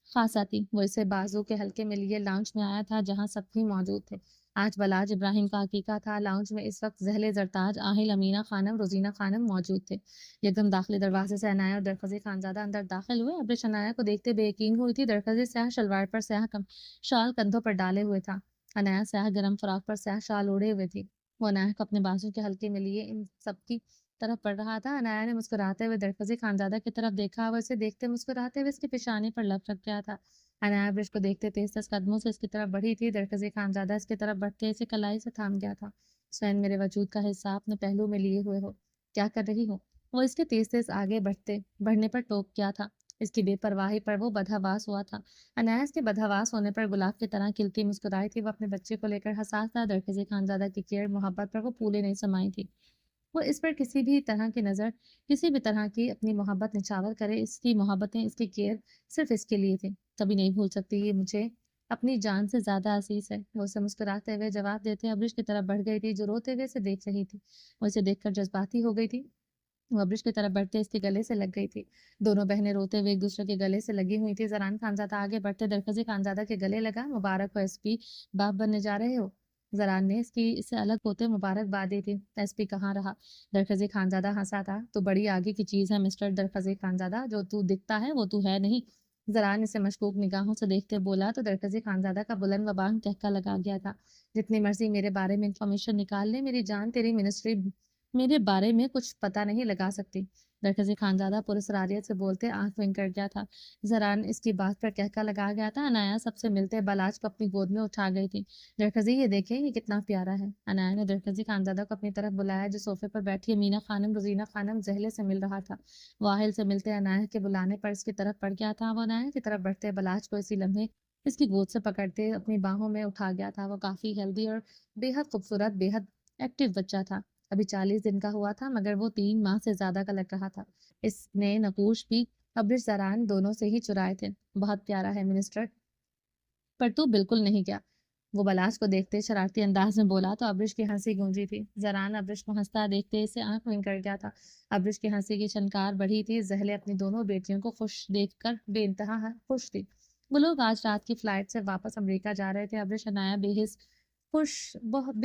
خاصا تھی۔ وہ اسے بازو کے حلقے میں لیے لاؤنج میں آیا تھا جہاں سب بھی موجود تھے۔ آج بلاج ابراہیم کا عقیقہ تھا۔ لاؤنج میں اس وقت زہل زرتاج، آہل امینہ خانم، روزینہ خانم موجود تھے۔ یکدم داخلی دروازے سے عنایا اور درخزی خانزادہ اندر داخل ہوئے۔ ابرش عنایا کو دیکھتے بے یقین ہوئی تھی۔ درخزی سیاہ شلوار پر سیاہ شال کندھوں پر ڈالے ہوئے تھا، عنایا سیاہ گرم فراق پر سیاہ شال اوڑھے ہوئے تھی۔ وہ عنایا کو اپنے بازو کے حلقے میں لیے ان سب کی طرف پڑھ رہا تھا۔ عنایا نے مسکراتے ہوئے درخزی خانزادہ کی طرف دیکھا۔ وہ اسے دیکھتے مسکراتے ہوئے اس کی پیشانی پر لب رکھ گیا تھا۔ عنایا ابرش کو دیکھتے تیز تیز قدموں سے اس کی طرف بڑھی تھی۔ درخزی خانزادہ اس کی طرف بڑھتے اسے کلائی سے تھام گیا تھا۔ سوین، میرے وجود کا حصہ اپنے پہلو میں لیے ہوئے ہو، کیا کر رہی ہو؟ وہ اس کے تیز تیز آگے بڑھنے پر ٹوک کیا تھا۔ اس کی بے پرواہی پر وہ بدحواس ہوا تھا۔ عنایا اس کے بدحواس ہونے پر گلاب کی طرح کھلتی مسکرائی تھی۔ وہ اپنے بچے کو لے کر حساس تھا۔ درخزی خانزادہ کی کیئر محبت پر وہ پھولے نہیں سمائی تھی۔ وہ اس پر کسی بھی طرح کی اپنی محبت نچھاور کرے، اس کی محبتیں، اس کی کیئر صرف اس کے لیے تھی۔ کبھی نہیں بھول سکتی، یہ مجھے اپنی جان سے زیادہ عزیز ہے۔ وہ اسے مسکراتے ہوئے جواب دیتے ابرش کی طرف بڑھ گئی تھی جو روتے ہوئے اسے دیکھ رہی تھی۔ وہ اسے دیکھ کر جذباتی ہو گئی تھی۔ وہ ابرش کی طرف بڑھتے اس کے گلے سے لگ گئی تھی۔ دونوں بہنیں روتے ہوئے ایک دوسرے کے گلے سے لگی ہوئی تھی۔ زران خانزادہ آگے بڑھتے درخزی خانزادہ کے گلے لگا۔ مبارک ہو ایس پی، باپ بننے جا رہے ہو۔ زران نے اس سے الگ ہوتے مبارک باد دی تھی۔ ایس پی کہاں رہا؟ درخزی خانزادہ ہنسا تھا۔ تو بڑی آگے کی چیز ہے مسٹر درخزی خانزادہ، جو تو دکھتا ہے وہ تو ہے نہیں۔ زران اسے مشکوک نگاہوں سے دیکھتے بولا تو درخزی خانزادہ کا بلند و بانگ کہکا لگا گیا تھا۔ جتنی مرضی میرے بارے میں انفارمیشن نکال لے میری جان، تیری منسٹری میرے بارے میں کچھ پتہ نہیں لگا سکتی۔ درخزی خانزادہ پراسراریت سے بولتے آنکھ ونک کر گیا تھا۔ زران اس کی بات پر کہکا لگا گیا تھا۔ عنایا سب سے ملتے بلاج کو اپنی گود میں اٹھا گئی تھی۔ درخزی، یہ دیکھیں، یہ کتنا پیارا ہے۔ عنایا نے درخزی خانزادہ کو اپنی طرف بلایا جو صوفے پر بیٹھی امینہ خانم، روزینہ خانم، زہلے سے مل رہا تھا۔ وہ آہل سے ملتے عنایا کے بلانے پر اس کی طرف پڑ گیا تھا۔ وہ عنایا کی طرف بڑھتے بلاج کو اسی لمحے اس کی گود سے پکڑتے اپنی باہوں میں اٹھا گیا تھا۔ وہ کافی ہیلدی اور بے حد خوبصورت، بے حد ایکٹیو بچہ تھا۔ ابھی 40 دن کا ہوا تھا مگر وہ 3 ماہ سے زیادہ کا لگ رہا تھا۔ اس نے نقوش بھی ابرش زران دونوں سے ہی چرائے تھے۔ بہت پیارا ہے منسٹر، پر تو بالکل نہیں کیا؟ وہ بلاش کو دیکھتے شرارتی انداز میں بولا تو ابرش کی ہنسی گونجی تھی۔ زران ابرش کو ہنستا دیکھتے اسے آنکھ ونک کر گیا تھا۔ ابرش کی ہنسی کی چھنکار بڑھی تھی۔ زہلے اپنی دونوں بیٹیوں کو خوش دیکھ کر بے انتہا خوش تھی۔ وہ لوگ آج رات کی فلائٹ سے واپس امریکہ جا رہے تھے۔ ابرش عنایا بے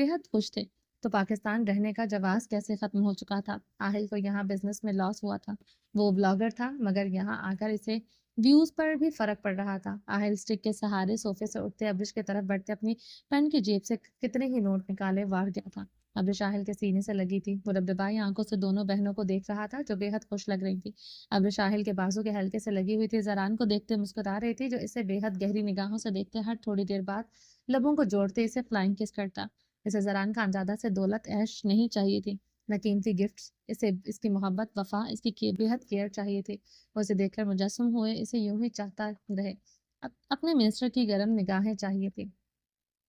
حد خوش تھے۔ تو پاکستان رہنے کا جواز کیسے ختم ہو چکا تھا؟ آہل کو یہاں بزنس میں لاس ہوا تھا۔ وہ بلاگر تھا مگر یہاں آ کر اسے ویوز پر بھی فرق پڑ رہا تھا۔ آہل سٹک کے سہارے صوفے سے اٹھتے ابرش کی طرف بڑھتے اپنی پین کی جیب سے کتنے ہی نوٹ نکالے وار گیا تھا۔ ابر شاہل کے سینے سے لگی تھی، وہ دبدبائی آنکھوں سے دونوں بہنوں کو دیکھ رہا تھا جو بے حد خوش لگ رہی تھی۔ ابر شاہل کے بازو کے حلقے سے لگی ہوئی تھی، زران کو دیکھتے مسکرا رہی تھی جو اسے بے حد گہری نگاہوں سے دیکھتے ہر تھوڑی دیر بعد لبوں کو جوڑتے اسے فلائنگ کس کرتا۔ اسے زران خانزادہ سے دولت عیش نہیں چاہیے تھی، نہ قیمتی گفٹس، اسے اس کی محبت، وفا، اس کی بے حد کیئر چاہیے تھی۔ وہ اسے دیکھ کر مجسم ہوئے اسے یوں ہی چاہتا رہے، اپنے منسٹر کی گرم نگاہیں چاہیے تھی۔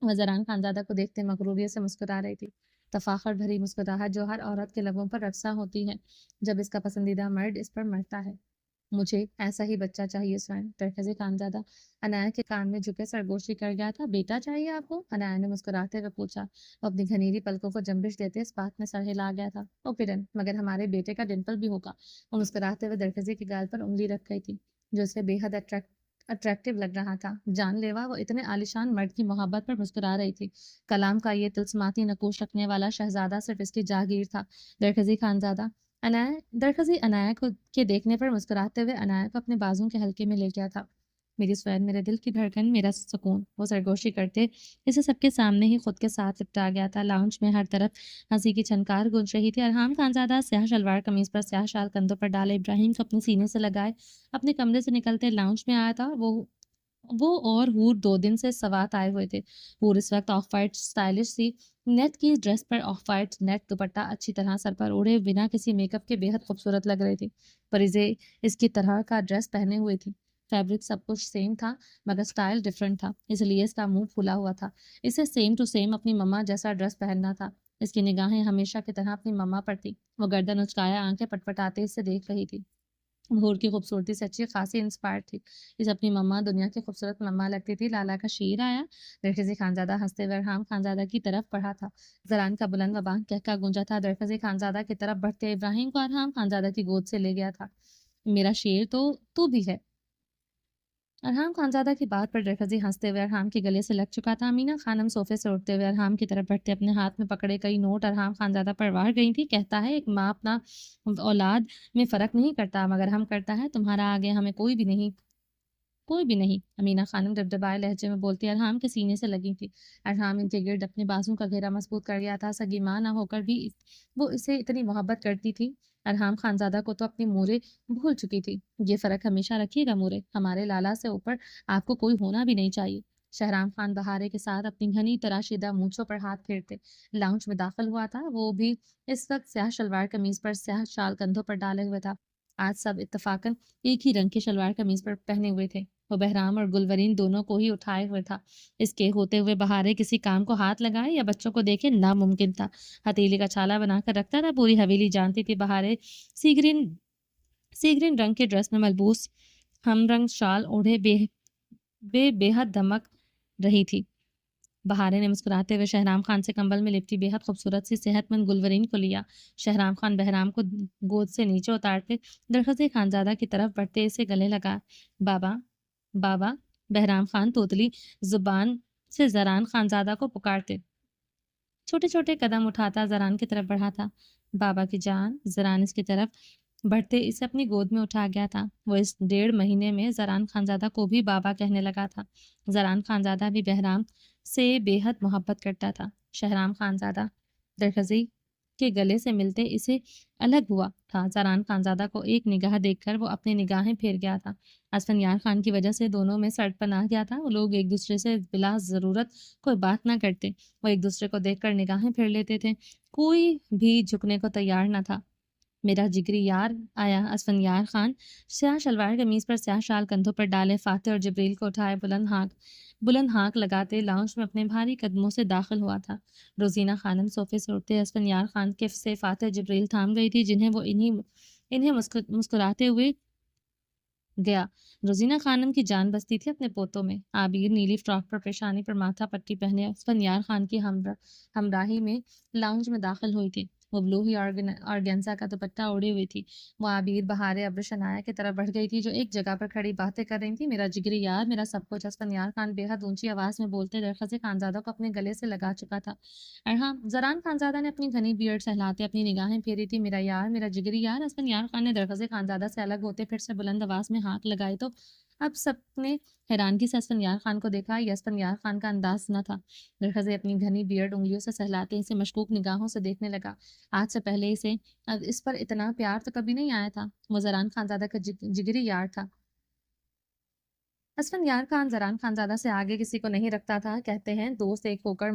وہ زران خانزادہ کو دیکھتے مغروریت سے مسکرا رہی تھی، تفاخر بھری مسکراہٹ جو ہر عورت کے لبوں پر رقصاں ہوتی ہے جب اس کا پسندیدہ مرد اس پر مرتا ہے۔ مجھے ایسا ہی بچہ چاہیے سوئن، درخزی خانزادہ عنایا کے کان میں جھکے سرگوشی کر گیا تھا۔ بیٹا چاہیے آپ کو؟ عنایا نے مسکراتے ہوئے پوچھا۔ وہ اپنی گھنیری پلکوں کو جنبش دیتے اس بات میں سر ہلا گیا تھا۔ او کرن، مگر ہمارے بیٹے کا ڈمپل بھی ہوگا۔ وہ مسکراتے ہوئے درخزی کے گال پر انگلی رکھ گئی تھی جو اسے بے حد اٹریکٹیو لگ رہا تھا۔ جان لیوا، وہ اتنے عالیشان مرد کی محبت پر مسکرا رہی تھی۔ کلام کا یہ تلسماتی نقوش رکھنے والا شہزادہ صرف اس کی جاگیر تھا۔ درخزی خانزادہ درخزی عنایا کو کے دیکھنے پر مسکراتے ہوئے عنایا کو اپنے بازوں کے حلقے میں لے گیا تھا۔ میری سوین، میرے دل کی دھڑکن، میرا سکون، وہ سرگوشی کرتے اسے سب کے سامنے ہی خود کے ساتھ لپٹا گیا تھا۔ لاؤنج میں ہر طرف ہنسی کی چھنکار گونج رہی تھی۔ ارحام خانزادہ سیاہ شلوار قمیض پر سیاہ شال کندھوں پر ڈالے ابراہیم کو اپنے سینے سے لگائے اپنے کمرے سے نکلتے لاؤنج میں آیا تھا۔ وہ اور حور 2 دن سے سوات آئے ہوئے تھے۔ حور اس وقت آف وائٹ اسٹائلش سی نیٹ کی ڈریس پر آف وائٹ نیٹ دوپٹہ اچھی طرح سر پر اوڑھے بنا کسی میک اپ کے بے حد خوبصورت لگ رہی تھی۔ پریزے اس کی طرح کا ڈریس پہنے ہوئی تھی، فیبرک سب کچھ سیم تھا مگر سٹائل ڈفرنٹ تھا، اس لیے اس کا منہ پھولا ہوا تھا۔ اسے سیم ٹو سیم اپنی مما جیسا ڈریس پہننا تھا۔ اس کی نگاہیں ہمیشہ کی طرح اپنی مما پر تھی۔ وہ گردن اچکایا آنکھیں پٹپٹاتے اسے دیکھ رہی تھی۔ حور کی خوبصورتی سے اچھی خاصی انسپائر تھی۔ اسے اپنی مما دنیا کی خوبصورت مما لگتی تھی۔ لالا کا شیر آیا؟ درخزی خانزادہ ہنستے ہوئے ارحام خانزادہ کی طرف بڑھا تھا۔ زران کا بلند و بانگ کہکا گونجا تھا۔ درخزی خانزادہ کی طرف بڑھتے ابراہیم کو ارحام خانزادہ کی گود سے لے گیا تھا۔ میرا شیر تو بھی ہے۔ ارحام خانزادہ کی بات پر درخزی ہنستے ہوئے ارحام کے گلے سے لگ چکا تھا۔ امینا خانم صوفے سے اٹھتے ہوئے ارحام کی طرف بڑھتے اپنے ہاتھ میں پکڑے کئی نوٹ ارحام خانزادہ پر وار گئی تھی۔ کہتا ہے ایک ماں اپنا اولاد میں فرق نہیں کرتا مگر ہم کرتا ہے، تمہارا آگے ہمیں کوئی بھی نہیں۔ امینا خانم دبدبائے لہجے میں بولتی ارحام کے سینے سے لگی تھی۔ ارحام ان کے گرد اپنے بازوں کا گھیرا مضبوط کر گیا تھا۔ سگی ماں نہ ہو کر بھی وہ اسے اتنی محبت کرتی تھی۔ ارحام خانزادہ کو تو اپنی مورے بھول چکی تھی۔ یہ فرق ہمیشہ رکھیے گا مورے، ہمارے لالا سے اوپر آپ کو کوئی ہونا بھی نہیں چاہیے۔ شہرام خان بہارے کے ساتھ اپنی گھنی تراشیدہ مونچھوں پر ہاتھ پھیرتے لاؤنج میں داخل ہوا تھا۔ وہ بھی اس وقت سیاہ شلوار قمیض پر سیاہ شال کندھوں پر ڈالے ہوئے تھا۔ آج سب اتفاقاً ایک ہی رنگ کے شلوار قمیض پر پہنے ہوئے تھے۔ وہ بہرام اور گلورین دونوں کو ہی اٹھائے ہوئے تھا۔ اس کے ہوتے ہوئے بہارے کسی کام کو ہاتھ لگائے یا بچوں کو دیکھے ناممکن تھا۔ ہتھیلی کا چھالا بنا کر رکھتا تھا، پوری حویلی جانتی تھی بہارے سی گرین رنگ کے ڈریس میں ملبوس ہم رنگ شال اوڑھے بے حد دمک رہی تھی۔ بہارے نے مسکراتے ہوئے شہرام خان سے کمبل میں لپٹی بے حد خوبصورت سی صحت مند گلورین کو لیا۔ شہرام خان بہرام کو گود سے نیچے اتارتے درخزی خانزادہ کی طرف بڑھتے اسے گلے لگا۔ بابا بابا، بہرام خان توتلی زبان سے زران خانزادہ کو پکارتے چھوٹے چھوٹے قدم اٹھاتا زران کی طرف بڑھا تھا۔ بابا کی جان، زران اس کی طرف بڑھتے اسے اپنی گود میں اٹھا گیا تھا۔ وہ اس 1.5 مہینے میں زران خانزادہ کو بھی بابا کہنے لگا تھا۔ زران خانزادہ بھی بہرام سے بے حد محبت کرتا تھا۔ شہرام خانزادہ درخزی کے گلے سے ملتے اسے الگ ہوا تھا۔ زران خانزادہ کو ایک نگاہ دیکھ کر وہ اپنی نگاہیں پھیر گیا تھا۔ اسفندیار خان کی وجہ سے دونوں میں سڑ پن آ گیا تھا۔ وہ لوگ ایک دوسرے سے بلا ضرورت کوئی بات نہ کرتے، وہ ایک دوسرے کو دیکھ کر نگاہیں پھیر لیتے تھے، کوئی بھی جھکنے کو تیار نہ تھا۔ میرا جگری یار آیا؟ اسفندیار خان سیاہ شلوار قمیض پر سیاہ شال کندھوں پر ڈالے فاتح اور جبریل کو اٹھائے بلند ہانک لگاتے لاؤنج میں اپنے بھاری قدموں سے داخل ہوا تھا۔ روزینہ خانم صوفے سے اٹھتے اسفندیار خان کے سے فاتح جبریل تھام گئی تھی جنہیں وہ انہیں مسکراتے ہوئے گیا۔ روزینہ خانم کی جان بستی تھی اپنے پوتوں میں۔ عابر نیلی فراک پر پیشانی پر ماتھا پٹی پہنے اسفندیار خان کی ہمراہی میں لاؤنج میں داخل ہوئی تھی۔ وہ بلو ہی آرگینزا کا دوپٹہ اوڑھے ہوئی تھی۔ وہ عابر بہارے ابر شنایا کی طرف بڑھ گئی تھی جو ایک جگہ پر کھڑی باتیں کر رہی تھی۔ میرا جگری یار، میرا سب کچھ، اسفندیار خان بے حد اونچی آواز میں بولتے درخزی خانزادہ کو اپنے گلے سے لگا چکا تھا۔ زران خانزادہ نے اپنی گھنی بیئرڈ سہلاتے اپنی نگاہیں پھیری تھی۔ میرا یار، میرا جگری یار، اسفندیار خان نے درخزی خانزادہ سے الگ ہوتے پھر سے بلند آواز میں ہانک لگائی تو اب سب نے حیرانگی سے اسفندیار خان کو دیکھا۔ یہ اسفندیار خان کا انداز نہ تھا۔ درخزے اپنی گھنی بیئرڈ انگلیوں سے سہلاتے اسے مشکوک نگاہوں سے دیکھنے لگا۔ آج سے پہلے اسے اس پر اتنا پیار تو کبھی نہیں آیا تھا۔ وہ زران خانزادہ کا جگری یار تھا۔ اسفندیار خان زران خانزادہ سے آگے کسی کو نہیں رکھتا تھا۔ کہتے ہیں دوست ایک ہو کر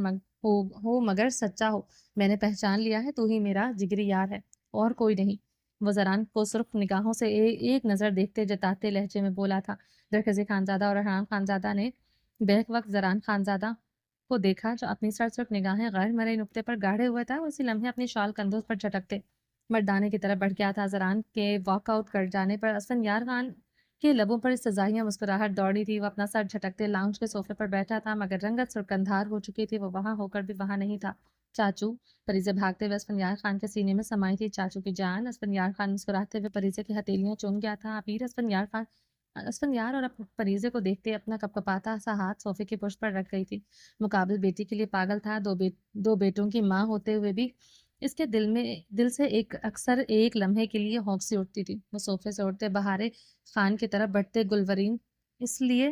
ہو مگر سچا ہو۔ میں نے پہچان لیا ہے، تو ہی میرا جگری یار ہے اور کوئی نہیں۔ وہ زران کو سرخ نگاہوں سے ایک نظر دیکھتے جتاتے لہجے میں بولا تھا۔ درخزی خانزادہ اور احرام خانزادہ نے بیک وقت زران خانزادہ کو دیکھا جو اپنی سرسک نگاہیں غیر مرئی نقطے پر گاڑے ہوئے تھا۔ اسی لمحے اپنی شال کندھوں پر جھٹکتے مردانے کی طرف بڑھ گیا تھا۔ زران کے واک آؤٹ کر جانے پر اسفندیار خان کے لبوں پر استزاحیہ مسکراہٹ دوڑی تھی۔ وہ اپنا سر جھٹکتے لاؤنج کے صوفے پر بیٹھا تھا، مگر رنگت سرکندھار ہو چکی تھی۔ وہ وہاں ہو کر بھی وہاں نہیں تھا۔ چاچو! پریزے بھاگتے ہوئے اسفندیار خان کے سینے میں سمائی تھی۔ چاچو کی جان! اسفندیار خان مسکراتے ہوئے پریزے کی ہتھیلیاں چوم گیا تھا۔ پیر اسفندیار اور پریزے کو دیکھتے اپنا کپکپاتا سا ہاتھ صوفے کی پشت پر رکھ گئی تھی۔ مقابل بیٹی کے لیے پاگل تھا۔ دو بیٹوں کی ماں ہوتے ہوئے بھی اس کے دل سے اکثر ایک لمحے کے لیے ہونکسی اٹھتی تھی۔ وہ صوفے سے اٹھتے بہارے خان کی طرف بڑھتے گلورین اس لیے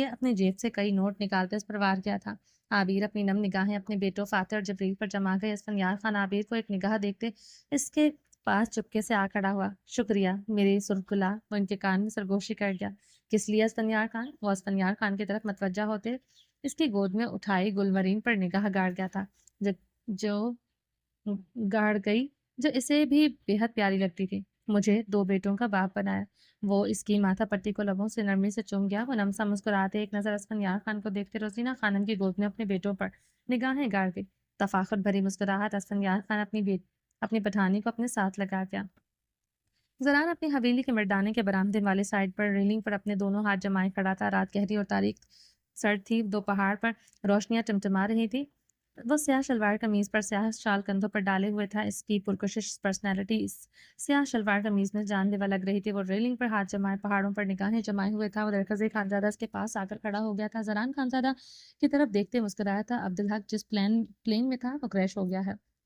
اپنی جیب سے کئی نوٹ نکالتے اس پر وار کیا تھا۔ عابر اپنی نم نگاہیں اپنے بیٹوں فاتح اور جبریل پر جما گئے۔ اسفندیار خان عابر کو ایک نگاہ دیکھتے اس کے پاس چپکے سے آ کھڑا ہوا۔ شکریہ میرے سرخگلا۔ وہ ان کے کان میں سرگوشی کر گیا۔ کس لیے اسفندیار خان؟ وہ اسفندیار خان کی طرف متوجہ ہوتے اس کی گود میں اٹھائی گلورین پر نگاہ گاڑ گیا تھا، جو اسے بھی بے حد پیاری لگتی تھی۔ مجھے دو بیٹوں کا باپ بنایا۔ وہ اس کی ماتھا پٹی کو لبوں سے نرمی سے چوم گیا۔ وہ نمسا مسکراتے ایک نظر اسفندیار خان کو دیکھتے روزینہ خانم کی گود میں اپنے بیٹوں پر نگاہیں گاڑ گئی۔ تفاخر بھری مسکراہٹ اسفندیار خان اپنی پٹھانی کو اپنے ساتھ لگا گیا۔ زران اپنی حویلی کے مردانے کے برآمدے والے سائڈ پر ریلنگ پر اپنے دونوں ہاتھ جمائے کھڑا تھا۔ رات گہری اور تاریک سرد تھی۔ دو پہاڑ پر روشنیاں ٹمٹما رہی تھی۔ وہ سیاہ شلوار قمیض پر سیاہ شال کندھوں پر ڈالے ہوئے تھا۔ اس کی پرکشش پرسنالٹی اس سیاہ شلوار قمیض میں جان لیوا لگ رہی تھی۔ وہ ریلنگ پر ہاتھ جمائے پہاڑوں پر نگاہیں جمائے ہوئے تھا۔ وہ درخزے خانزادہ اس کے پاس آ کر کھڑا ہو گیا تھا۔ زران خانزادہ کی طرف دیکھتے مسکرایا تھا۔ عبدالحق جس پلین میں تھا وہ کریش ہو گیا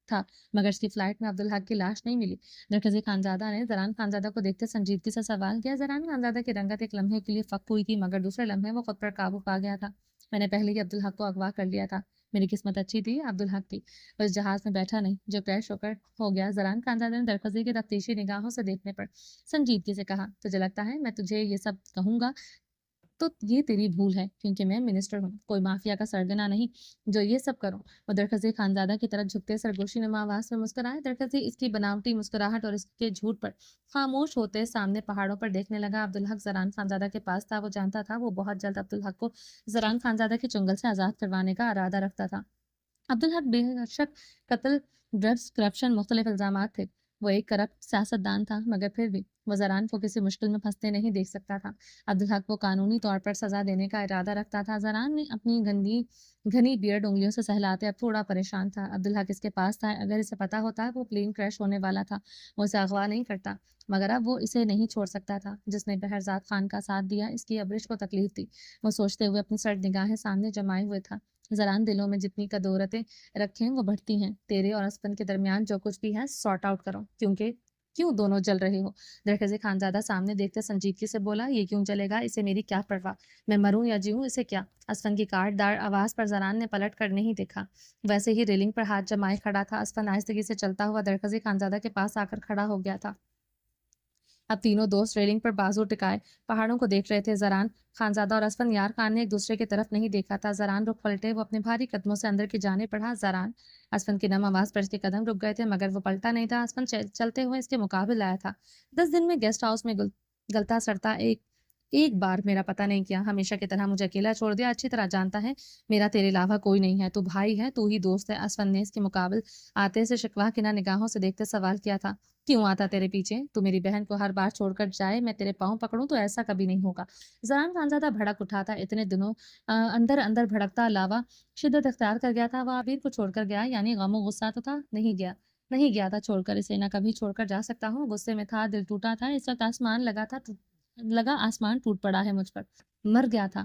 تھا، مگر اس کی فلائٹ میں عبدالحق کی لاش نہیں ملی۔ درخزے خانزادہ نے زران خانزادہ کو دیکھتے سنجیدگی سے سوال کیا۔ زران خانزادہ کی رنگت ایک لمحے کے لیے فک ہوئی تھی، مگر دوسرے لمحے وہ خود پر قابو پا گیا تھا۔ میں نے پہلے ہی عبدالحق کو اغوا کر لیا تھا۔ میری قسمت اچھی تھی، عبدالحق تھی وہ اس جہاز میں بیٹھا نہیں جو کریش ہو گیا۔ زران خانزادہ نے درخزی کے تفتیشی نگاہوں سے دیکھنے پر سنجیدگی سے کہا، تجھے لگتا ہے میں تجھے یہ سب کہوں گا تو یہ تیری بھول ہے، کیونکہ میں منسٹر ہوں، کوئی مافیا کا سرگنا نہیں جو یہ سب کروں۔ وہ درخزی خانزادہ کی طرف جھکتے سرگوشی نما آواز میں مسکرائے۔ درخزی اس کی بناوٹی مسکراہٹ اور اس کے جھوٹ پر خاموش ہوتے سامنے پہاڑوں پر دیکھنے لگا۔ عبدالحق زران خانزادہ کے پاس تھا۔ وہ جانتا تھا وہ بہت جلد عبدالحق کو زران خانزادہ کے چنگل سے آزاد کروانے کا ارادہ رکھتا تھا۔ عبدالحق بے شک قتل، ڈرگس، کرپشن، مختلف الزامات تھے۔ وہ ایک کرپٹ سیاستدان تھا، مگر پھر بھی وہ زران کو کسی مشکل میں پھنستے نہیں دیکھ سکتا تھا۔ عبدالحق کو قانونی طور پر سزا دینے کا ارادہ رکھتا تھا۔ زران نے اپنی گھنی بیئرڈ انگلیوں سے سہلاتے اب تھوڑا پریشان تھا۔ عبدالحق اس کے پاس تھا، اگر اسے پتا ہوتا وہ پلین کریش ہونے والا تھا وہ اسے اغوا نہیں کرتا، مگر اب وہ اسے نہیں چھوڑ سکتا تھا۔ جس نے بہرزاد خان کا ساتھ دیا اس کی ابرش کو تکلیف تھی، وہ سوچتے ہوئے اپنی سرد نگاہیں سامنے جمائے ہوئے تھا۔ زران دلوں میں جتنی قدورتیں رکھیں وہ بڑھتی ہیں۔ تیرے اور اسپن کے درمیان جو کچھ بھی ہے سارٹ آؤٹ کرو، کیوں دونوں جل رہے ہو؟ درخزے خانزادہ سامنے دیکھتے سنجیدگی سے بولا، یہ کیوں جلے گا؟ اسے میری کیا پرواہ، میں مروں یا جیوں اسے کیا؟ اسفن کی کاٹ دار آواز پر زران نے پلٹ کر نہیں دیکھا، ویسے ہی ریلنگ پر ہاتھ جمائے کھڑا تھا۔ اسفن آہستگی سے چلتا ہوا درخزے خانزادہ کے پاس آ کر کھڑا ہو گیا تھا۔ اب تینوں دوست ریلنگ پر بازو ٹکائے پہاڑوں کو دیکھ رہے تھے۔ زران خانزادہ اور اسفندیار خان نے ایک دوسرے کی طرف نہیں دیکھا تھا۔ زران رخ پلٹے، وہ اپنے بھاری قدموں سے اندر کی جانب بڑھا۔ زران! اسفند کی نم آواز پر اس کے قدم رک گئے تھے، مگر وہ پلٹا نہیں تھا۔ اسفند چلتے ہوئے اس کے مقابل آیا تھا۔ 10 دن میں گیسٹ ہاؤس میں گلتا سڑتا ایک بار میرا پتہ نہیں کیا، ہمیشہ کی طرح مجھے اکیلا چھوڑ دیا۔ اچھی طرح جانتا ہے میرا تیرے علاوہ کوئی نہیں ہے، تو بھائی ہے، تو ہی دوست ہے۔ اسفند نے اس کے مقابل آتے سے شکوہ کنا نگاہوں سے دیکھتے سوال کیا تھا، کیوں آتا تیرے پیچھے؟ تو میری بہن کو ہر بار چھوڑ کر جائے، میں تیرے پاؤں پکڑوں تو ایسا کبھی نہیں ہوگا۔ زران خانزادہ بھڑک اٹھا تھا، اتنے دنوں اندر بھڑکتا علاوہ شدت اختیار کر گیا تھا۔ وہ عابر کو چھوڑ کر گیا، یعنی غم و غصہ تو تھا، نہیں گیا تھا چھوڑ کر اسے، نہ کبھی چھوڑ کر جا سکتا ہوں۔ غصے میں تھا، دل ٹوٹا تھا، اس وقت آسمان ٹوٹ پڑا ہے مجھ پر، مر گیا تھا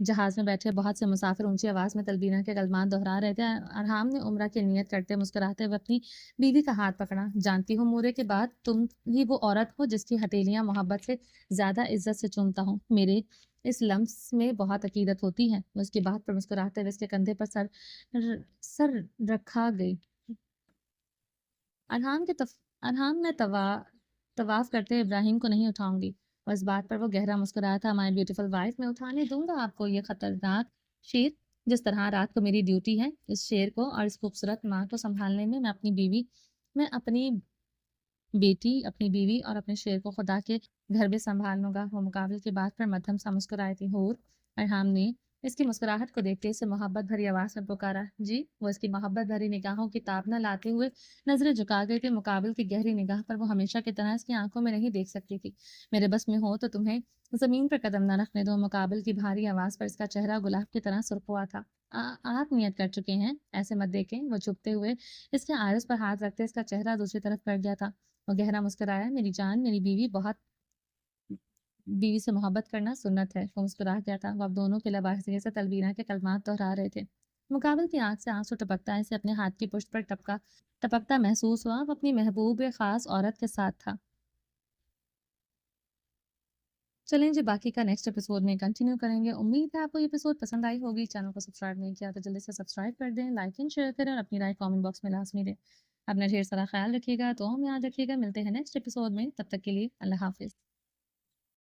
جہاز میں بیٹھے بہت سے مسافر اونچی آواز میں تلبینہ کے کلمات دہرا رہے تھے۔ ارحام نے عمرہ کی نیت کرتے مسکراتے ہوئے اپنی بیوی کا ہاتھ پکڑا۔ جانتی ہوں مورے کے بعد تم ہی وہ عورت ہو جس کی ہتھیلیاں محبت سے زیادہ عزت سے چومتا ہوں۔ میرے اس لمس میں بہت عقیدت ہوتی ہے۔ وہ اس کی بات پر مسکراتے ہوئے اس کے کندھے پر سر رکھا گئی۔ ارحام کے ارحام میں طواف کرتے ابراہیم کو نہیں اٹھاؤں گی، اور اس بات پر وہ گہرا مسکرایا تھا۔ مائی بیوٹیفل وائف، میں اٹھانے دوں گا آپ کو یہ خطرناک شیر، جس طرح رات کو میری ڈیوٹی ہے اس شیر کو اور اس خوبصورت ماں کو سنبھالنے میں، میں اپنی بیٹی، اپنی بیوی اور اپنے شیر کو خدا کے گھر بھی سنبھال لوں گا۔ وہ مقابل کی بات پر مدھم سا مسکرائی تھی۔ ہور ارحام نے اس کی مسکراہٹ کو دیکھتے اسے محبت بھری آواز میں پکارا۔ جی؟ وہ اس کی محبت بھری نگاہوں کی تاب نہ لاتے ہوئے نظریں جھکا گئی تھی۔ مقابل کی گہری نگاہ پر وہ ہمیشہ کی طرح اس کی آنکھوں میں نہیں دیکھ سکتی تھی۔ میرے بس میں ہو تو تمہیں زمین پر قدم نہ رکھنے دو۔ مقابل کی بھاری آواز پر اس کا چہرہ گلاب کی طرح سرخ ہوا تھا۔ آپ نیت کر چکے ہیں، ایسے مت دیکھیں۔ وہ چھپتے ہوئے اس کے آئرس پر ہاتھ رکھتے اس کا چہرہ دوسری طرف کر گیا تھا۔ وہ گہرا مسکرایا۔ میری جان، میری بیوی سے محبت کرنا سنت ہے۔ وہ مسکرا گیا تھا۔ وہ اب دونوں کے لباس سے تلبینہ کے کلمات دہرا رہے تھے۔ مقابل کی آنکھ سے آنسو ٹپکتا اسے اپنے ہاتھ کی پشت پر ٹپکتا محسوس ہوا۔ وہ اپنی محبوب خاص عورت کے ساتھ تھا۔ چلیں جی، باقی کا نیکسٹ ایپیسوڈ میں کنٹینیو کریں گے۔ امید ہے آپ کو یہ ایپیسوڈ پسند آئی ہوگی۔ چینل کو سبسکرائب نہیں کیا تو جلدی سے سبسکرائب کر دیں، لائک اینڈ شیئر کریں اور اپنی رائے کامنٹ باکس میں لازمی دیں۔ اپنا ڈھیر سارا خیال رکھیے گا، تو ہم یاد رکھیے گا۔ ملتے ہیں نیکسٹ ایپیسوڈ میں، تب تک کے لیے اللہ حافظ۔